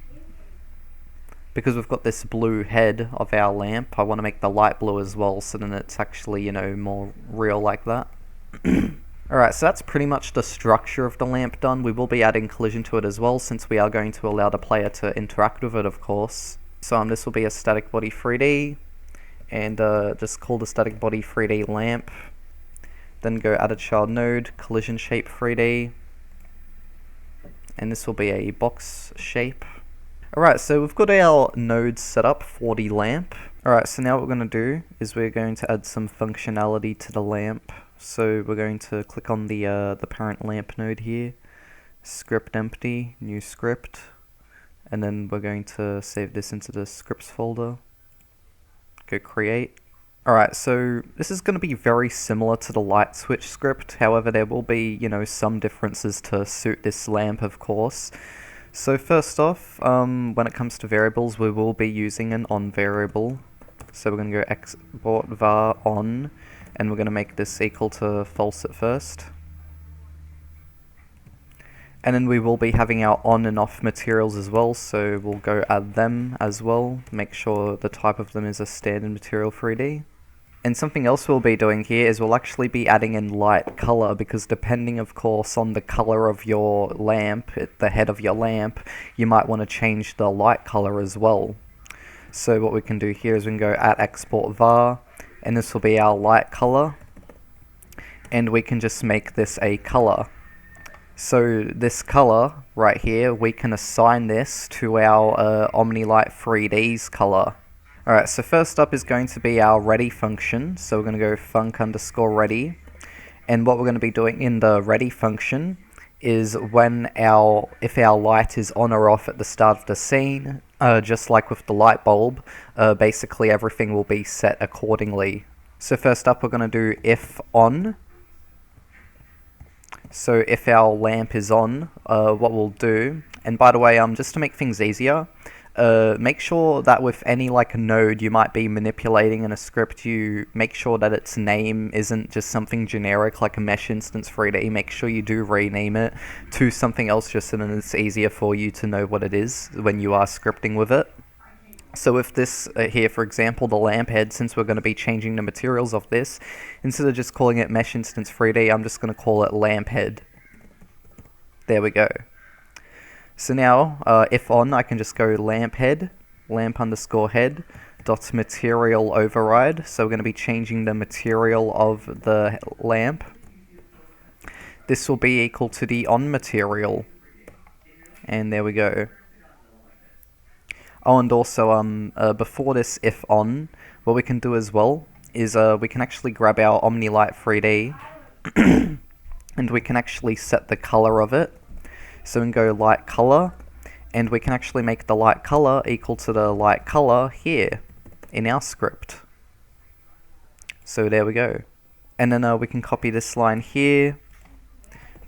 A: Because we've got this blue head of our lamp, I want to make the light blue as well, so then it's actually, more real like that. Alright, so that's pretty much the structure of the lamp done. We will be adding collision to it as well, since we are going to allow the player to interact with it, of course. So this will be a static body 3D, and just call the static body 3D lamp. Then go add a child node, collision shape 3D, and this will be a box shape. Alright, so we've got our nodes set up for the lamp. Alright, so now what we're going to do is we're going to add some functionality to the lamp. So we're going to click on the parent lamp node here, script empty, new script, and then we're going to save this into the scripts folder. Go create. Alright, so this is going to be very similar to the light switch script, however there will be, some differences to suit this lamp, of course. So first off, when it comes to variables, we will be using an on variable. So we're going to go export var on, and we're going to make this equal to false at first. And then we will be having our on and off materials as well, so we'll go add them as well. Make sure the type of them is a standard material 3D. And something else we'll be doing here is we'll actually be adding in light color, because depending of course on the color of your lamp, the head of your lamp, you might want to change the light color as well. So what we can do here is we can go at export var, and this will be our light color, and we can just make this a color. So this color right here, we can assign this to our Omnilight 3D's color. Alright, so first up is going to be our ready function. So we're going to go func_ready. And what we're going to be doing in the ready function is if our light is on or off at the start of the scene, just like with the light bulb, basically everything will be set accordingly. So first up we're going to do if on. So if our lamp is on, what we'll do, and by the way, just to make things easier, make sure that with any node you might be manipulating in a script, you make sure that its name isn't just something generic like a mesh instance 3D. Make sure you do rename it to something else just so that it's easier for you to know what it is when you are scripting with it. So with this here, for example, the lamp head, since we're going to be changing the materials of this, instead of just calling it mesh instance 3D, I'm just going to call it lamp head. There we go. So now, if on, I can just go lamp head, lamp_head, dot material override. So we're going to be changing the material of the lamp. This will be equal to the on material. And there we go. Oh, and also, before this if on, what we can do as well is we can actually grab our Omnilight 3D and we can actually set the color of it. So we can go light color, and we can actually make the light color equal to the light color here in our script. So there we go. And then we can copy this line here,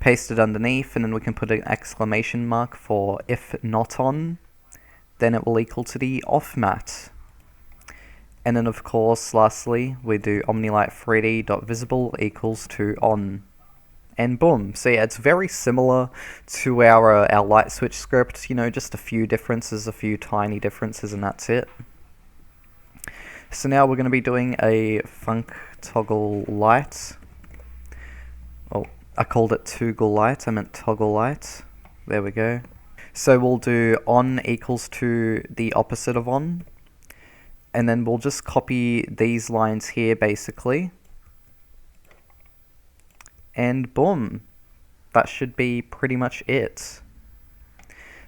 A: paste it underneath, and then we can put an exclamation mark for if not on. Then it will equal to the off matte. And then of course, lastly, we do Omnilight 3D.visible equals to on. And boom. So yeah, it's very similar to our light switch script, you know, just a few differences, a few tiny differences, and that's it. So now we're going to be doing a func toggle light. Oh, I called it toggle light, I meant toggle light. There we go. So we'll do on equals to the opposite of on. And then we'll just copy these lines here basically. And boom, that should be pretty much it.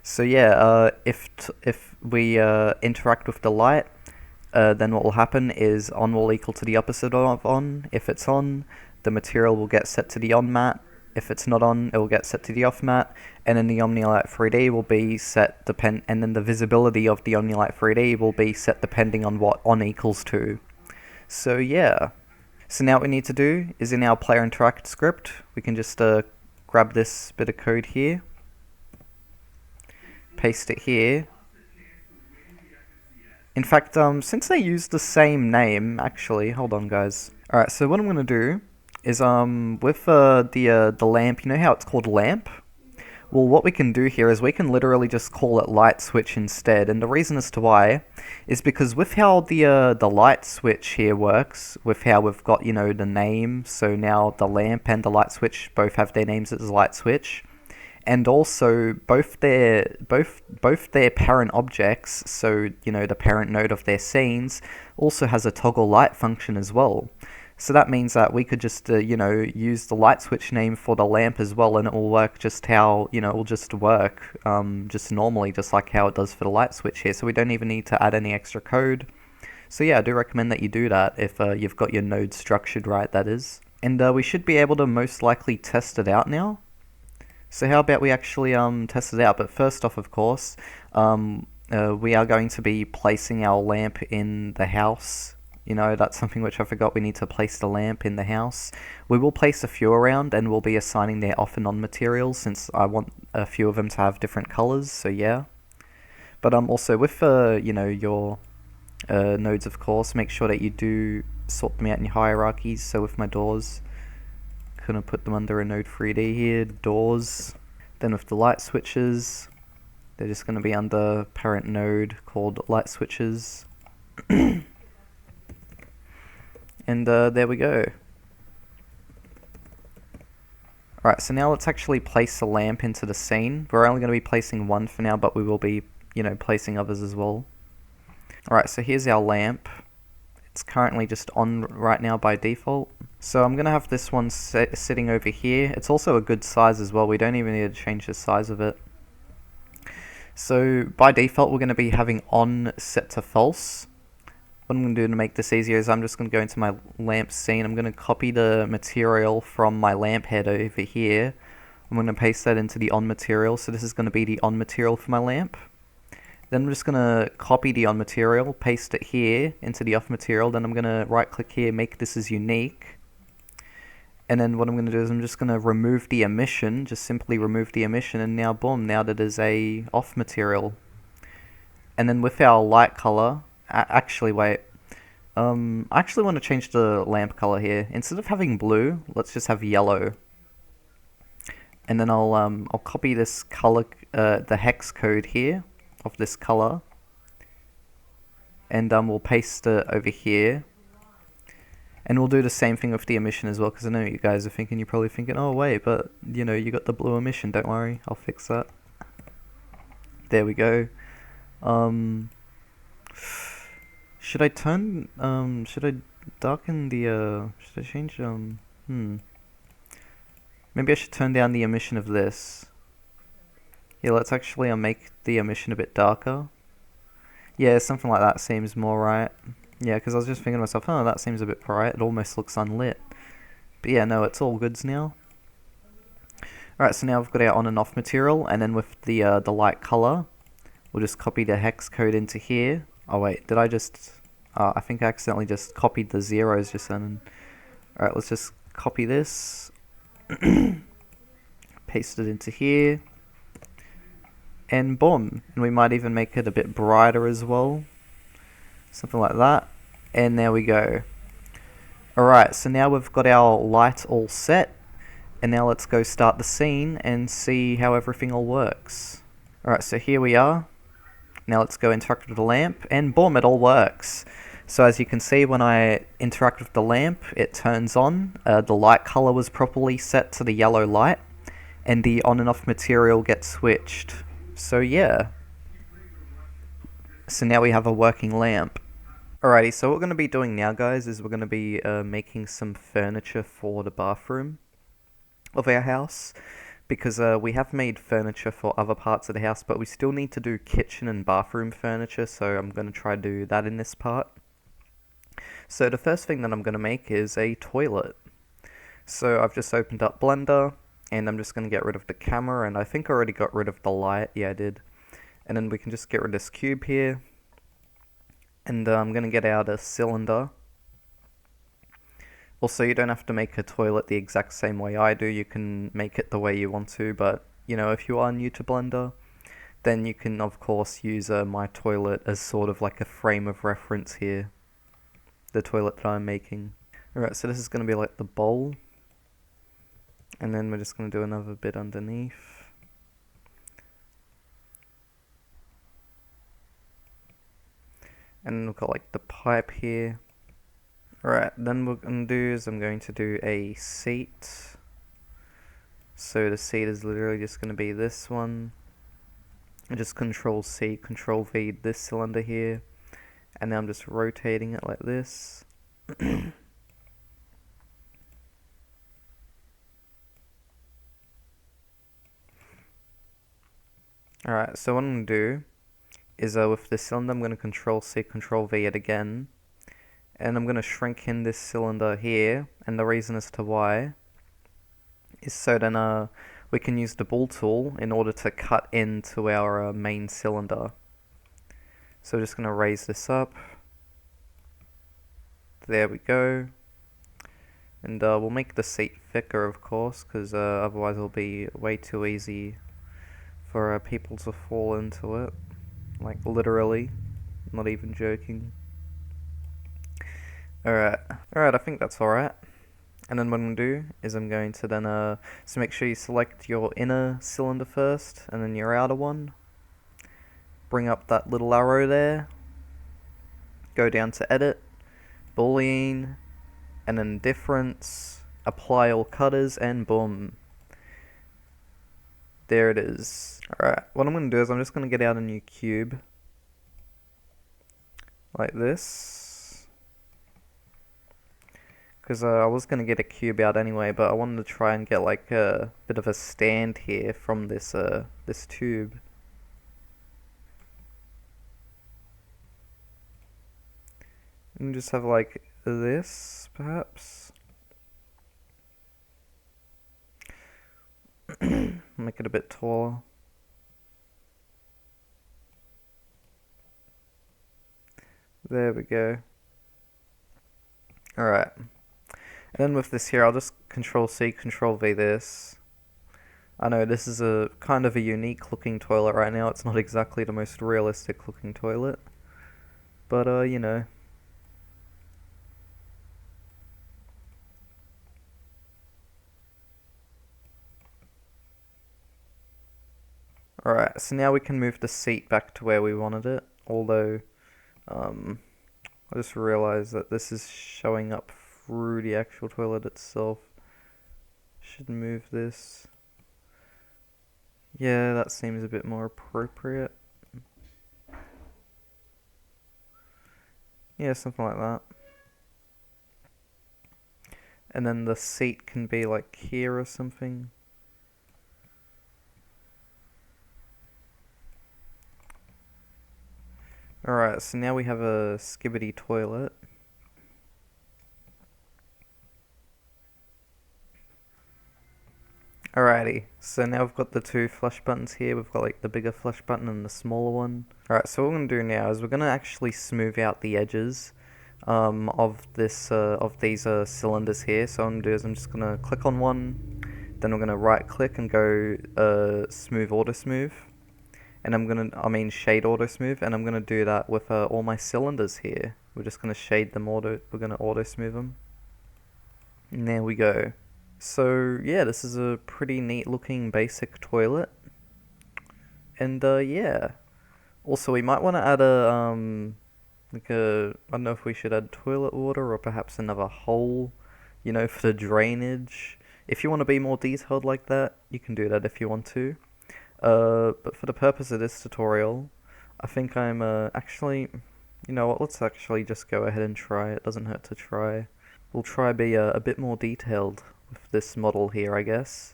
A: So yeah, if we interact with the light, then what will happen is on will equal to the opposite of on. If it's on, the material will get set to the on matte. If it's not on, it will get set to the off matte, and then the Omnilight 3D will be set and then the visibility of the Omnilight 3D will be set depending on what on equals to. So yeah. So now what we need to do is in our player interact script, we can just grab this bit of code here, paste it here. In fact, since they use the same name, actually, hold on guys. Alright, so what I'm going to do is with the lamp, you know how it's called lamp? Well, what we can do here is we can literally just call it light switch instead, and the reason as to why is because with how the light switch here works, with how we've got, you know, the name, so now the lamp and the light switch both have their names as light switch, and also both their parent objects, so you know the parent node of their scenes, also has a toggle light function as well. So that means that we could just, you know, use the light switch name for the lamp as well, and it will work just how, you know, it will just work just normally, just like how it does for the light switch here. So we don't even need to add any extra code. So yeah, I do recommend that you do that if you've got your node structured right, that is. And we should be able to most likely test it out now. So how about we actually test it out? But first off, of course, we are going to be placing our lamp in the house. You know, that's something which I forgot. We need to place the lamp in the house. We will place a few around, and we'll be assigning their off and on materials, since I want a few of them to have different colors, so yeah. But also with, you know, your nodes, of course, make sure that you do sort them out in your hierarchies. So with my doors, gonna put them under a node 3D here, doors. Then with the light switches, they're just gonna be under parent node called light switches. And there we go. Alright, so now let's actually place the lamp into the scene. We're only going to be placing one for now, but we will be, placing others as well. Alright, so here's our lamp. It's currently just on right now by default. So I'm going to have this one sitting over here. It's also a good size as well. We don't even need to change the size of it. So by default, we're going to be having on set to false. What I'm going to do to make this easier is I'm just going to go into my lamp scene. I'm going to copy the material from my lamp head over here. I'm going to paste that into the on material. So this is going to be the on material for my lamp. Then I'm just going to copy the on material, paste it here into the off material. Then I'm going to right click here, make this as unique. And then what I'm going to do is I'm just going to remove the emission, just simply remove the emission, and now boom, now that is a off material. And then with our light color, actually wait, I actually want to change the lamp color here. Instead of having blue, let's just have yellow. And then I'll copy this color, the hex code here of this color, and we'll paste it over here. And we'll do the same thing with the emission as well, because I know you guys are thinking, you're probably thinking, oh wait, but you got the blue emission, don't worry, I'll fix that. There we go. Should I darken the, should I change, maybe I should turn down the emission of this. Yeah, let's actually make the emission a bit darker. Yeah, something like that seems more right. Yeah, because I was just thinking to myself, oh, that seems a bit bright. It almost looks unlit. But yeah, no, it's all goods now. Alright, so now we've got our on and off material, and then with the light color, we'll just copy the hex code into here. Oh wait, did I just... I think I accidentally just copied the zeros just then. Alright, let's just copy this. Paste it into here. And boom. And we might even make it a bit brighter as well. Something like that. And there we go. Alright, so now we've got our light all set. And now let's go start the scene and see how everything all works. Alright, so here we are. Now let's go interact with the lamp, and boom, it all works. So as you can see, when I interact with the lamp, it turns on. The light color was properly set to the yellow light, and the on and off material gets switched. So yeah. So now we have a working lamp. Alrighty, so what we're going to be doing now, guys, is we're going to be making some furniture for the bathroom of our house. Because we have made furniture for other parts of the house, but we still need to do kitchen and bathroom furniture, so I'm going to try to do that in this part. So the first thing that I'm going to make is a toilet. So I've just opened up Blender, and I'm just going to get rid of the camera, and I think I already got rid of the light. Yeah, I did. And then we can just get rid of this cube here. And I'm going to get out a cylinder. Also, you don't have to make a toilet the exact same way I do. You can make it the way you want to, but, if you are new to Blender, then you can, of course, use my toilet as sort of like a frame of reference here. The toilet that I'm making. Alright, so this is going to be like the bowl. And then we're just going to do another bit underneath. And we've got like the pipe here. Alright, then what I'm going to do is I'm going to do a seat. So the seat is literally just going to be this one. I just Control C, Control V this cylinder here. And then I'm just rotating it like this. Alright, so what I'm going to do is with this cylinder I'm going to Control C, Control V it again. And I'm going to shrink in this cylinder here, and the reason as to why is so then we can use the ball tool in order to cut into our main cylinder. So we're just going to raise this up. There we go. And we'll make the seat thicker, of course, because otherwise it'll be way too easy for people to fall into it. Like literally, not even joking. Alright, I think that's alright. And then what I'm going to do is I'm going to then, so make sure you select your inner cylinder first, and then your outer one. Bring up that little arrow there. Go down to Edit, Boolean, and then difference, apply all cutters, and boom. There it is. Alright, what I'm going to do is I'm just going to get out a new cube. Like this. Because I was going to get a cube out anyway, but I wanted to try and get like a bit of a stand here from this this tube. And just have like this, perhaps. Make it a bit taller. There we go. Alright. And then with this here, I'll just Control C, Control V this. I know this is a kind of a unique looking toilet right now. It's not exactly the most realistic looking toilet. But, you know. Alright, so now we can move the seat back to where we wanted it. Although, I just realized that this is showing up through the actual toilet itself. Should move this. Yeah, that seems a bit more appropriate. Yeah, something like that. And then the seat can be like here or something. Alright, so now we have a skibbity toilet. Alrighty, so now we've got the two flush buttons here. We've got like the bigger flush button and the smaller one. Alright, so what we're going to do now is we're going to actually smooth out the edges of these cylinders here. So what I'm going to do is I'm just going to click on one, then we're going to right click and go smooth auto smooth. And shade auto smooth, and I'm gonna do that with all my cylinders here. We're just gonna shade them we're gonna auto smooth them. And there we go. So yeah, this is a pretty neat looking basic toilet. And yeah. Also, we might want to add I don't know if we should add toilet water or perhaps another hole, you know, for the drainage. If you want to be more detailed like that, you can do that if you want to. But for the purpose of this tutorial, I think I'm actually, you know what, let's actually just go ahead and try. It doesn't hurt to try. We'll try be a bit more detailed with this model here, I guess.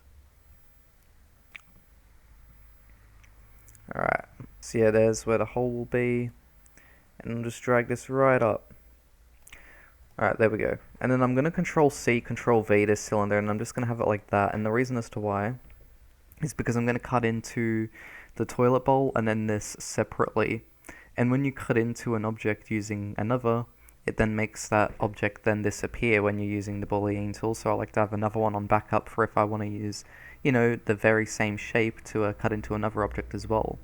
A: Alright, so yeah, there's where the hole will be, and I'll just drag this right up. Alright, there we go. And then I'm going to Control C, Control V this cylinder, and I'm just going to have it like that, and the reason as to why is because I'm going to cut into the toilet bowl and then this separately. And when you cut into an object using another, it then makes that object then disappear when you're using the Boolean tool. So I like to have another one on backup for if I want to use, you know, the very same shape to cut into another object as well.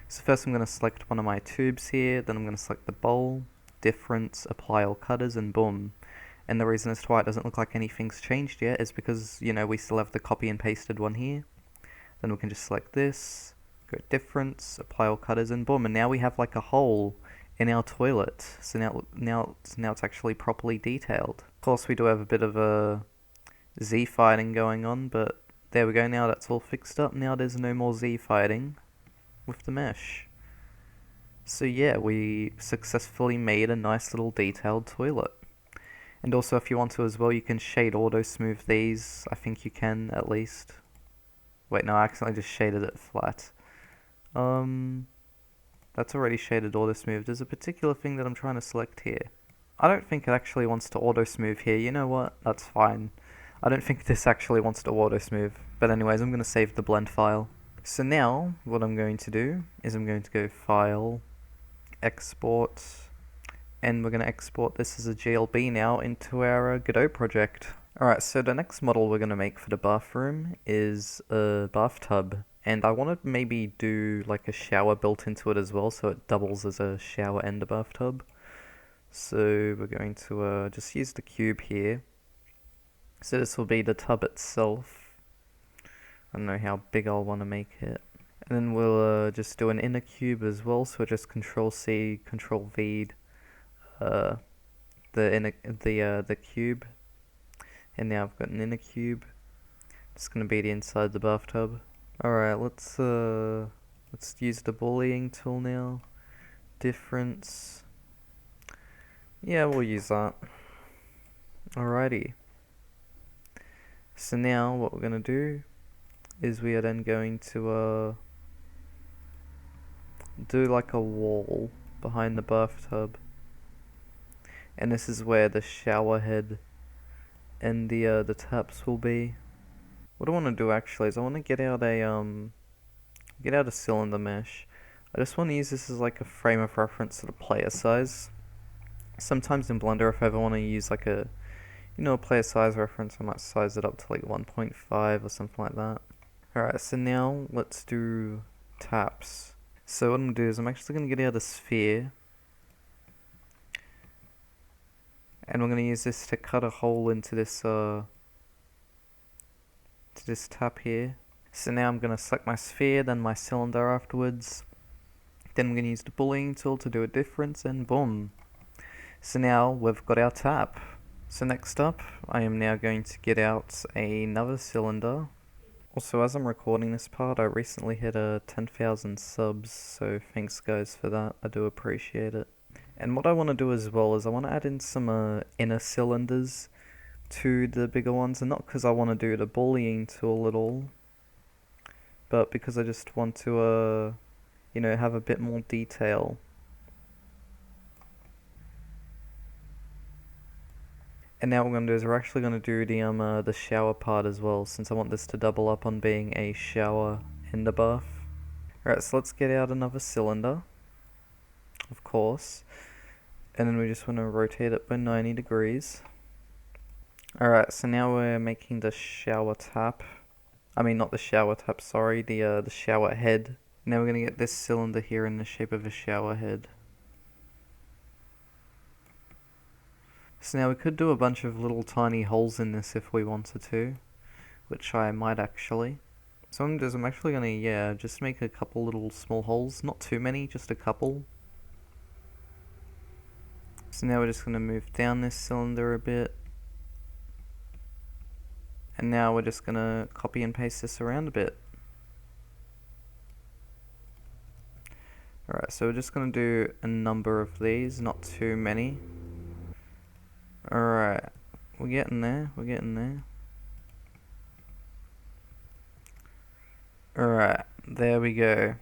A: So first I'm going to select one of my tubes here, then I'm going to select the bowl, difference, apply all cutters, and boom. And the reason as to why it doesn't look like anything's changed yet is because, you know, we still have the copy and pasted one here. Then we can just select this, go difference, apply all cutters, and boom, and now we have like a hole in our toilet. So now it's actually properly detailed. Of course, we do have a bit of a Z fighting going on, but there we go, now that's all fixed up. Now there's no more Z fighting with the mesh. So yeah, we successfully made a nice little detailed toilet. And also, if you want to as well, you can shade auto smooth these. I think you can, at least. Wait, no, I accidentally just shaded it flat. That's already shaded auto smooth. There's a particular thing that I'm trying to select here. I don't think it actually wants to auto smooth here. You know what? That's fine. I don't think this actually wants to auto smooth. But anyways, I'm going to save the blend file. So now, what I'm going to do is I'm going to go File, Export, and we're going to export this as a GLB now into our Godot project. Alright, so the next model we're going to make for the bathroom is a bathtub. And I want to maybe do like a shower built into it as well, so it doubles as a shower and a bathtub. So we're going to just use the cube here. So this will be the tub itself. I don't know how big I'll want to make it. And then we'll just do an inner cube as well, so just Control C, Control V the the cube, and now I've got an inner cube. It's gonna be the inside the bathtub. Alright, let's use the bullying tool now. Difference. Yeah, we'll use that. Alrighty. So now what we're gonna do is we are then going to do like a wall behind the bathtub, and this is where the shower head and the taps will be. What I want to do actually is I want to get out a cylinder mesh. I just want to use this as like a frame of reference to the player size. Sometimes in Blender, if I ever want to use like a player size reference, I might size it up to like 1.5 or something like that. Alright, so now let's do taps. So what I'm going to do is I'm actually going to get out a sphere, and we're going to use this to cut a hole into this tap here. So now I'm going to select my sphere, then my cylinder afterwards. Then I'm going to use the bullying tool to do a difference, and boom. So now we've got our tap. So next up, I am now going to get out another cylinder. Also, as I'm recording this part, I recently hit 10,000 subs, so thanks guys for that, I do appreciate it. And what I want to do as well is I want to add in some inner cylinders to the bigger ones, and not because I want to do the bullying tool at all, but because I just want to, have a bit more detail. And now what we're going to do is we're actually going to do the shower part as well, since I want this to double up on being a shower in the bath. Alright, so let's get out another cylinder, of course, and then we just want to rotate it by 90 degrees. Alright, so now we're making the shower tap. I mean, not the shower tap, sorry, the shower head. Now we're going to get this cylinder here in the shape of a shower head. So now we could do a bunch of little tiny holes in this if we wanted to, which I might actually. So what I'm going to do is I'm actually going to, just make a couple little small holes, not too many, just a couple. So now we're just going to move down this cylinder a bit. And now we're just going to copy and paste this around a bit. Alright, so we're just going to do a number of these, not too many. Alright, we're getting there. Alright, there we go.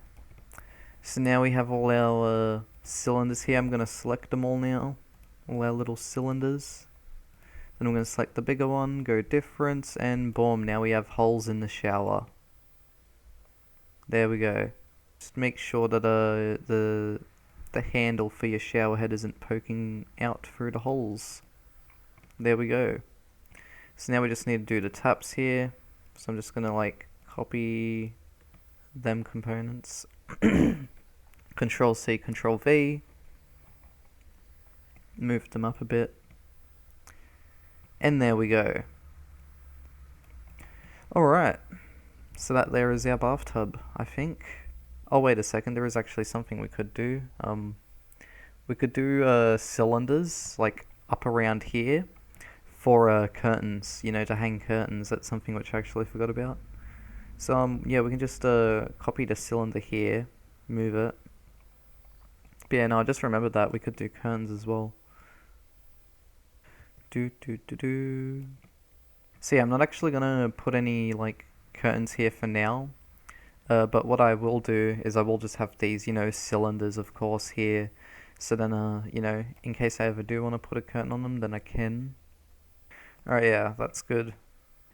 A: So now we have all our cylinders here. I'm going to select them all now, all our little cylinders. Then I'm going to select the bigger one, go difference, and boom, now we have holes in the shower. There we go. Just make sure that the handle for your shower head isn't poking out through the holes. There we go. So now we just need to do the taps here. So I'm just going to like copy them components. Control C, Control V. Move them up a bit. And there we go. Alright. So that there is our bathtub, I think. Oh, wait a second. There is actually something we could do. We could do cylinders, like, up around here for curtains, to hang curtains. That's something which I actually forgot about. So, yeah, we can just copy the cylinder here, move it. But yeah, no, I just remembered that we could do curtains as well. So yeah, I'm not actually gonna put any like curtains here for now, but what I will do is I will just have these, cylinders of course here, so then in case I ever do want to put a curtain on them, then I can. Alright, yeah, that's good.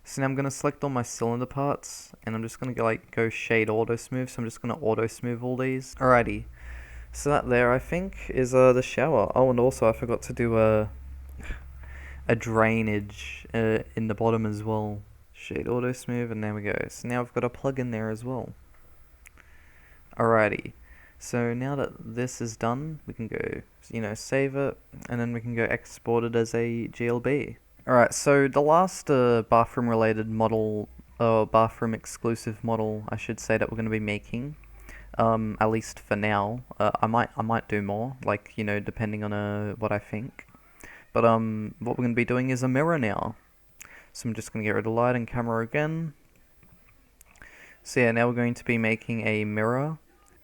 A: So now I'm gonna select all my cylinder parts, and I'm just gonna go shade auto smooth, so I'm just gonna auto smooth all these. Alrighty, so that there I think is the shower. Oh, and also I forgot to do a drainage in the bottom as well. Shade auto smooth, and there we go. So now I've got a plug in there as well. Alrighty, so now that this is done, we can go, save it, and then we can go export it as a GLB. Alright, so the last bathroom related model, bathroom exclusive model, I should say, that we're going to be making, at least for now. I might do more, depending on what I think. But what we're going to be doing is a mirror now. So I'm just going to get rid of light and camera again. So yeah, now we're going to be making a mirror.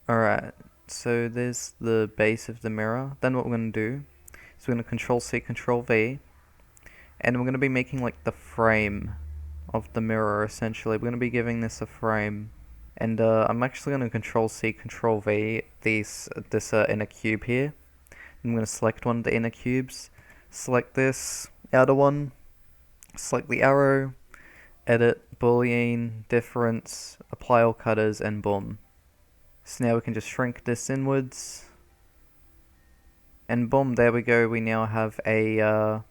A: Alright, so there's the base of the mirror. Then what we're going to do is we're going to Control C, Control V. And we're going to be making like the frame of the mirror essentially. We're going to be giving this a frame. And I'm actually going to Control C, Control V this inner cube here. I'm going to select one of the inner cubes. Select this outer one. Select the arrow. Edit, boolean, difference, apply all cutters, and boom. So now we can just shrink this inwards. And boom, there we go, we now have a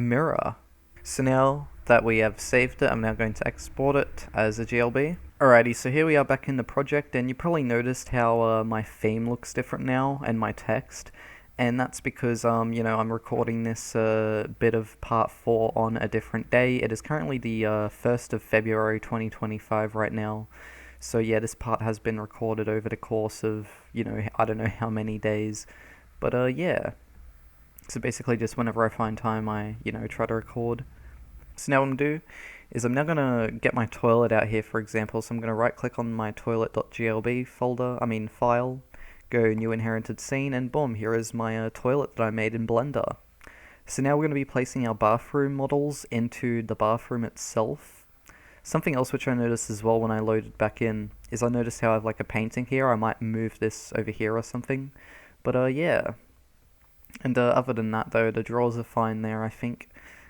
A: mirror. So now that we have saved it, I'm now going to export it as a GLB. Alrighty, so here we are back in the project, and you probably noticed how my theme looks different now, and my text. And that's because, you know, I'm recording this bit of part 4 on a different day. It is currently the 1st of February 2025 right now. So yeah, this part has been recorded over the course of, you know, I don't know how many days. But yeah. So basically just whenever I find time, I, you know, try to record. So now what I'm going to do is I'm now going to get my toilet out here, for example. So I'm going to right click on my toilet.glb file. Go new inherited scene, and boom, here is my toilet that I made in Blender. So now we're going to be placing our bathroom models into the bathroom itself. Something else which I noticed as well when I loaded back in is I noticed how I have like a painting here. I might move this over here or something. But yeah. And other than that though, the drawers are fine there, I think.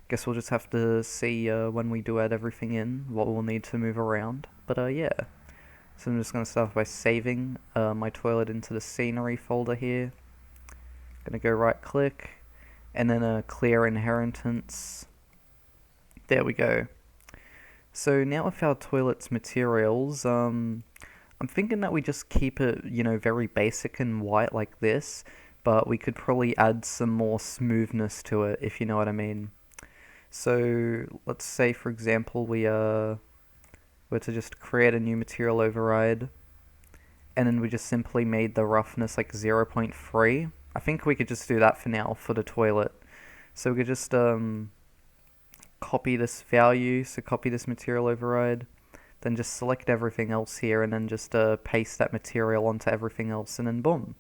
A: Guess we'll just have to see when we do add everything in, what we'll need to move around. But yeah. So I'm just going to start off by saving my toilet into the scenery folder here. Going to go right click and then clear inheritance. There we go. So now with our toilet's materials, I'm thinking that we just keep it, you know, very basic and white like this, but we could probably add some more smoothness to it, if you know what I mean. So let's say, for example, we were to just create a new material override, and then we just simply made the roughness like 0.3. I think we could just do that for now for the toilet. So we could just copy this value, so copy this material override, then just select everything else here, and then just paste that material onto everything else, and then boom.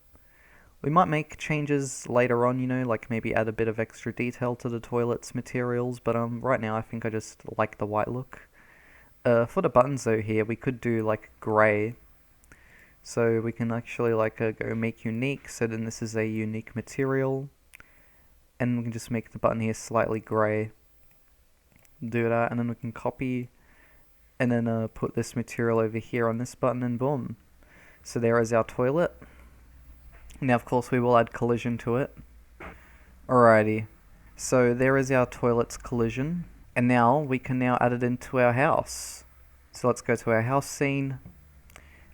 A: We might make changes later on, you know, like maybe add a bit of extra detail to the toilet's materials, but right now I think I just like the white look. For the buttons though here, we could do like grey. So we can actually like go make unique, so then this is a unique material. And we can just make the button here slightly grey. Do that, and then we can copy and then put this material over here on this button, and boom. So there is our toilet. Now of course we will add collision to it. Alrighty. So there is our toilet's collision. And now we can now add it into our house. So let's go to our house scene.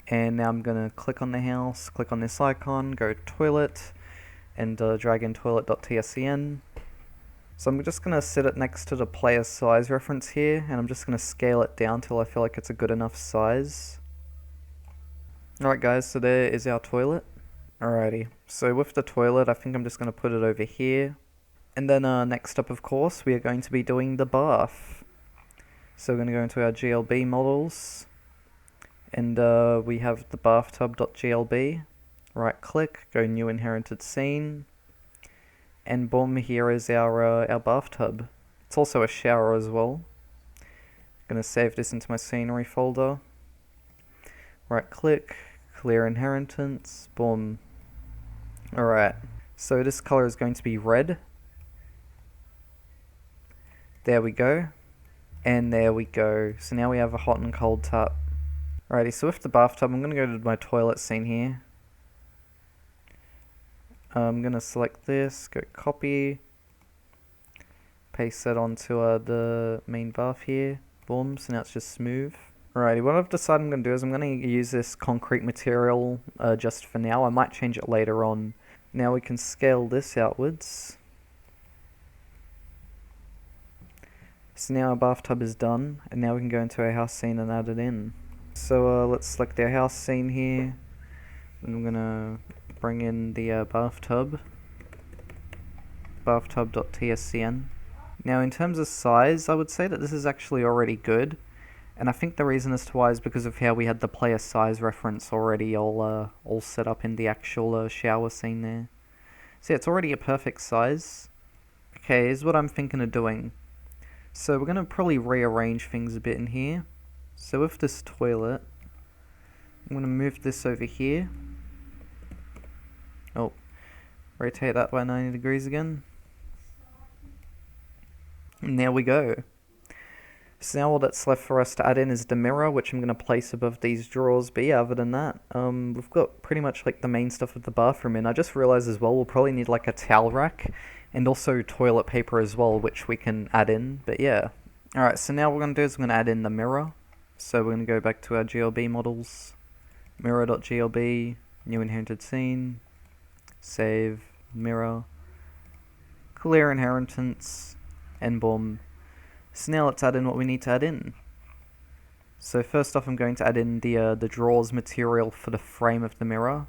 A: And now I'm going to click on the house, click on this icon, go toilet, and drag in toilet.tscn. So I'm just going to set it next to the player size reference here, and I'm just going to scale it down till I feel like it's a good enough size. Alright guys, so there is our toilet. Alrighty, so with the toilet, I think I'm just going to put it over here. And then next up, of course, we are going to be doing the bath. So we're going to go into our GLB models, and we have the bathtub.glb. Right click, go new inherited scene, and boom, here is our bathtub. It's also a shower as well. I'm going to save this into my scenery folder. Right click, clear inheritance, boom. Alright, so this color is going to be red. There we go. And there we go. So now we have a hot and cold tap. Alrighty, so with the bathtub, I'm going to go to my toilet scene here. I'm going to select this, go copy, paste that onto the main bath here. Boom, so now it's just smooth. Alrighty, what I've decided I'm going to do is I'm going to use this concrete material just for now. I might change it later on. Now we can scale this outwards. So now our bathtub is done, and now we can go into our house scene and add it in. So let's select our house scene here, and I'm gonna bring in the bathtub. bathtub.tscn. Now in terms of size, I would say that this is actually already good. And I think the reason as to why is because of how we had the player size reference already all set up in the actual shower scene there. So yeah, it's already a perfect size. Okay, here's what I'm thinking of doing. So we're going to probably rearrange things a bit in here. So with this toilet, I'm going to move this over here. Oh, rotate that by 90 degrees again. And there we go. So now all that's left for us to add in is the mirror, which I'm going to place above these drawers. But yeah, other than that, we've got pretty much like the main stuff of the bathroom in. I just realized as well, we'll probably need like a towel rack and also toilet paper as well, which we can add in. But yeah. Alright, so now what we're going to do is we're going to add in the mirror. So we're going to go back to our GLB models. Mirror.glb, new inherited scene, save, mirror, clear inheritance, and boom. So now let's add in what we need to add in. So first off, I'm going to add in the drawers material for the frame of the mirror.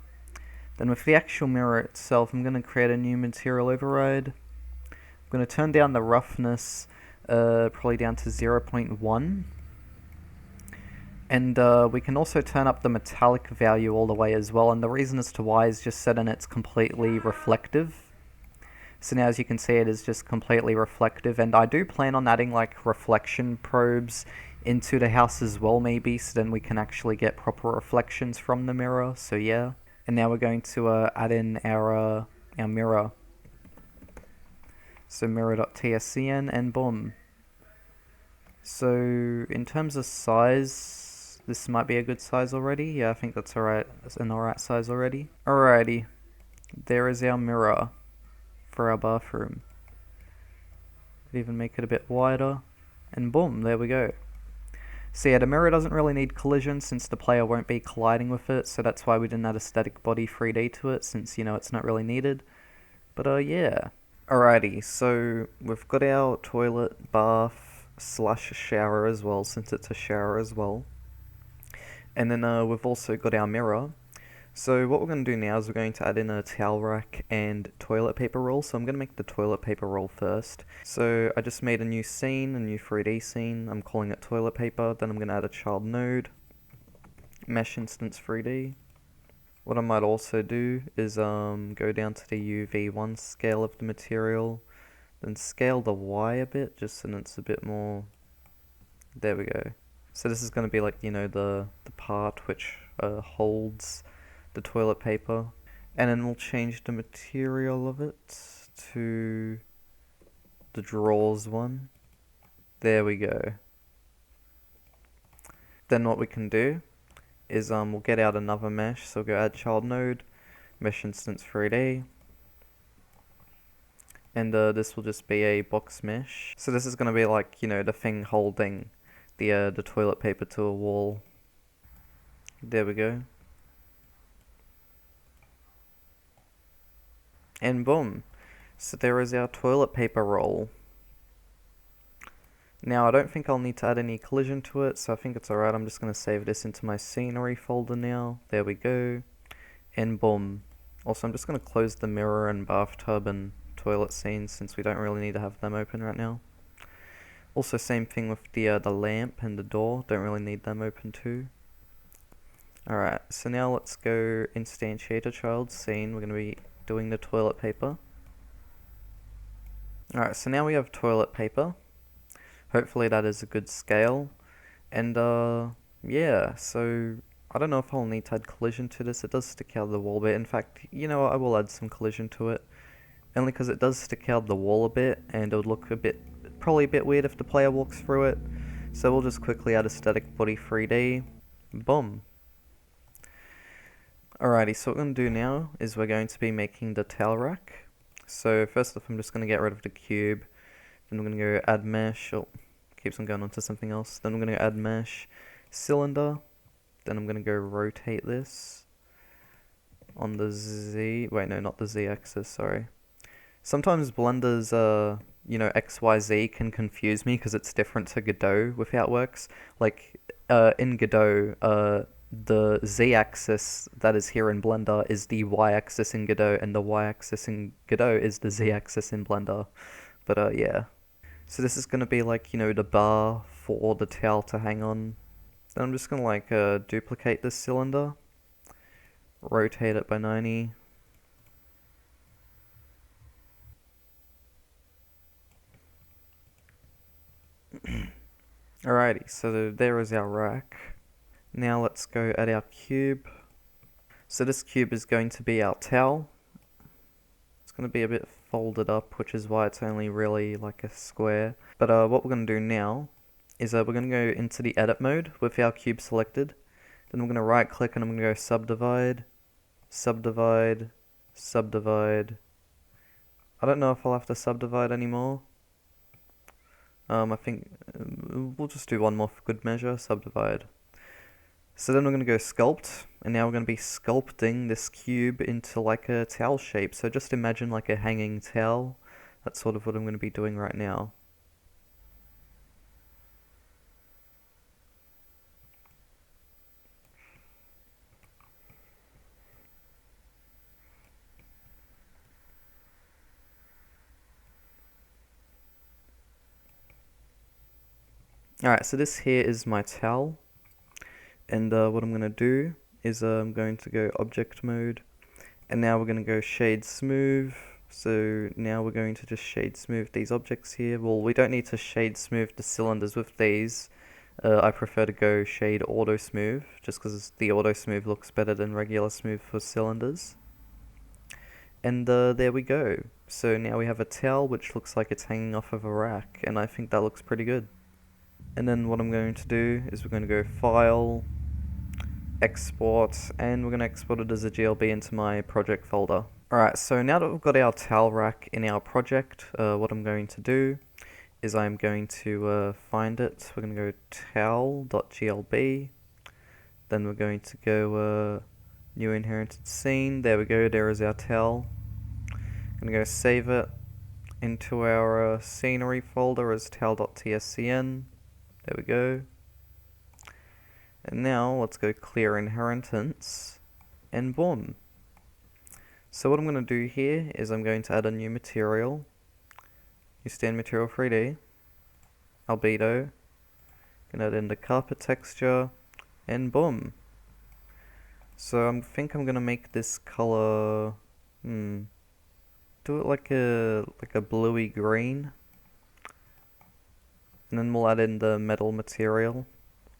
A: Then with the actual mirror itself, I'm going to create a new material override. I'm going to turn down the roughness, probably down to 0.1. And we can also turn up the metallic value all the way as well. And the reason as to why is just set in it's completely reflective. So now as you can see, it is just completely reflective, and I do plan on adding like reflection probes into the house as well maybe, so then we can actually get proper reflections from the mirror, so yeah. And now we're going to add in our mirror. So mirror.tscn and boom. So in terms of size, this might be a good size already. Yeah, I think that's alright. That's an alright size already. Alrighty, there is our mirror for our bathroom. Could even make it a bit wider, and boom, there we go. So yeah, the mirror doesn't really need collision since the player won't be colliding with it, so that's why we didn't add a static body 3D to it, since, you know, it's not really needed. But yeah. Alrighty, so we've got our toilet, bath, / shower as well, since it's a shower as well. And then we've also got our mirror. So what we're going to do now is we're going to add in a towel rack and toilet paper roll. So I'm going to make the toilet paper roll first. So I just made a new scene, a new 3D scene. I'm calling it toilet paper. Then I'm going to add a child node, mesh instance 3D. What I might also do is go down to the UV1 scale of the material, then scale the Y a bit, just so that it's a bit more. There we go. So this is going to be like, you know, the part which holds the toilet paper, and then we'll change the material of it to the drawers one. There we go. Then what we can do is we'll get out another mesh, so we'll go add child node, mesh instance 3D, and this will just be a box mesh. So this is going to be like, you know, the thing holding the toilet paper to a wall. There we go. And boom. So there is our toilet paper roll. Now I don't think I'll need to add any collision to it, so I think it's alright. I'm just going to save this into my scenery folder now. There we go. And boom. Also I'm just going to close the mirror and bathtub and toilet scenes since we don't really need to have them open right now. Also same thing with the lamp and the door. Don't really need them open too. Alright, so now let's go instantiate a child scene. We're going to be doing the toilet paper. Alright, so now we have toilet paper. Hopefully that is a good scale. And yeah, so I don't know if I'll need to add collision to this. It does stick out the wall a bit. In fact, you know what, I will add some collision to it. Only because it does stick out the wall a bit, and it would look probably a bit weird if the player walks through it. So we'll just quickly add a static body 3D. Boom. Alrighty, so what we're going to do now is we're going to be making the towel rack. So first off, I'm just going to get rid of the cube. Then we're going to go add mesh. Oh, keeps on going on to something else. Then we're going to go add mesh cylinder. Then I'm going to go rotate this on the Z. Wait, no, not the Z axis, sorry. Sometimes Blender's, you know, XYZ can confuse me because it's different to Godot with how it works. Like, in Godot, the z-axis that is here in Blender is the y-axis in Godot, and the y-axis in Godot is the z-axis in Blender. But yeah. So this is gonna be like, you know, the bar for the towel to hang on. Then I'm just gonna like duplicate this cylinder, rotate it by 90. Alrighty, so there is our rack. Now let's go at our cube. So this cube is going to be our towel. It's going to be a bit folded up, which is why it's only really like a square. But what we're going to do now is we're going to go into the edit mode with our cube selected. Then we're going to right click and I'm going to go subdivide, subdivide, subdivide. I don't know if I'll have to subdivide anymore. I think we'll just do one more for good measure, subdivide. So then we're going to go sculpt, and now we're going to be sculpting this cube into like a towel shape. So just imagine like a hanging towel. That's sort of what I'm going to be doing right now. Alright, so this here is my towel. And what I'm going to do is I'm going to go object mode, and now we're going to go shade smooth. So now we're going to just shade smooth these objects here. Well, we don't need to shade smooth the cylinders with these. I prefer to go shade auto smooth, just because the auto smooth looks better than regular smooth for cylinders. And there we go. So now we have a towel which looks like it's hanging off of a rack, and I think that looks pretty good. And then what I'm going to do is we're going to go File, Export, and we're going to export it as a GLB into my project folder. Alright, so now that we've got our towel rack in our project, what I'm going to do is I'm going to find it. We're going to go towel.glb, then we're going to go new inherited scene. There we go, there is our towel. I'm going to go save it into our scenery folder as towel.tscn. There we go. And now let's go clear inheritance, and boom. So what I'm going to do here is I'm going to add a new material. Use stand material 3D, albedo, gonna add in the carpet texture, and boom. So I think I'm gonna make this color, do it like a bluey green, and then we'll add in the metal material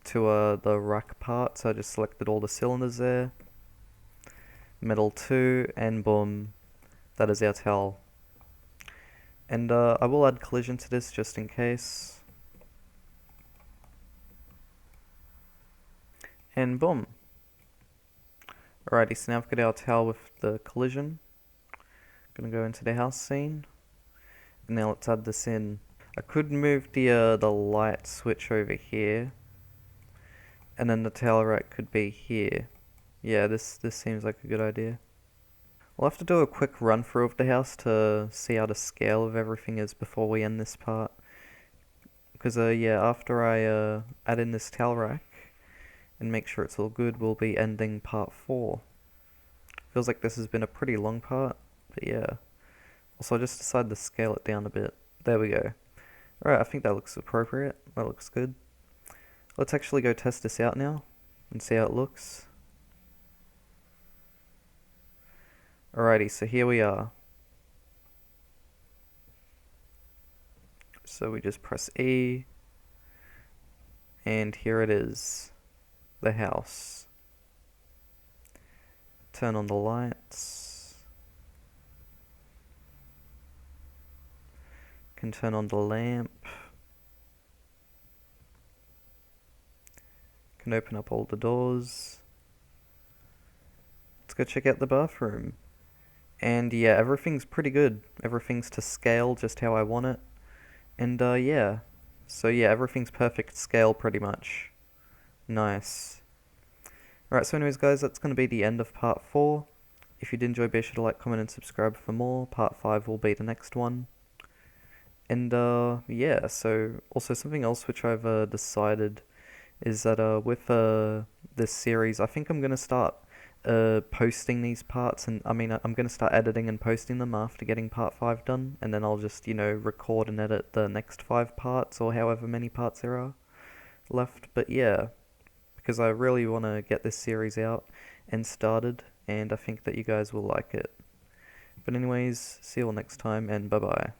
A: to the rack part. So I just selected all the cylinders there, metal 2, and boom, that is our towel. And I will add collision to this just in case, and boom. Alrighty, so now I've got our towel with the collision. Gonna go into the house scene, and now let's add this in. I could move the light switch over here, and then the towel rack could be here. Yeah, this seems like a good idea. We'll have to do a quick run through of the house to see how the scale of everything is before we end this part. Because yeah, after I add in this towel rack and make sure it's all good, we'll be ending part 4. Feels like this has been a pretty long part, but yeah. Also, I just decided to scale it down a bit. There we go. Alright, I think that looks appropriate. That looks good. Let's actually go test this out now and see how it looks. Alrighty, so here we are. So we just press E, and here it is, the house. Turn on the lights. Can turn on the lamp. Can open up all the doors. Let's go check out the bathroom. And yeah, everything's pretty good. Everything's to scale just how I want it. And yeah. So yeah, everything's perfect scale pretty much. Nice. Alright, so anyways guys, that's going to be the end of part 4. If you did enjoy, be sure to like, comment, and subscribe for more. Part 5 will be the next one. And yeah, so also something else which I've decided is that with this series, I think I'm gonna start posting these parts, and I mean I'm gonna start editing and posting them after getting part 5 done, and then I'll just, you know, record and edit the next 5 parts, or however many parts there are left. But yeah, because I really want to get this series out and started, and I think that you guys will like it. But anyways, see you all next time, and bye bye.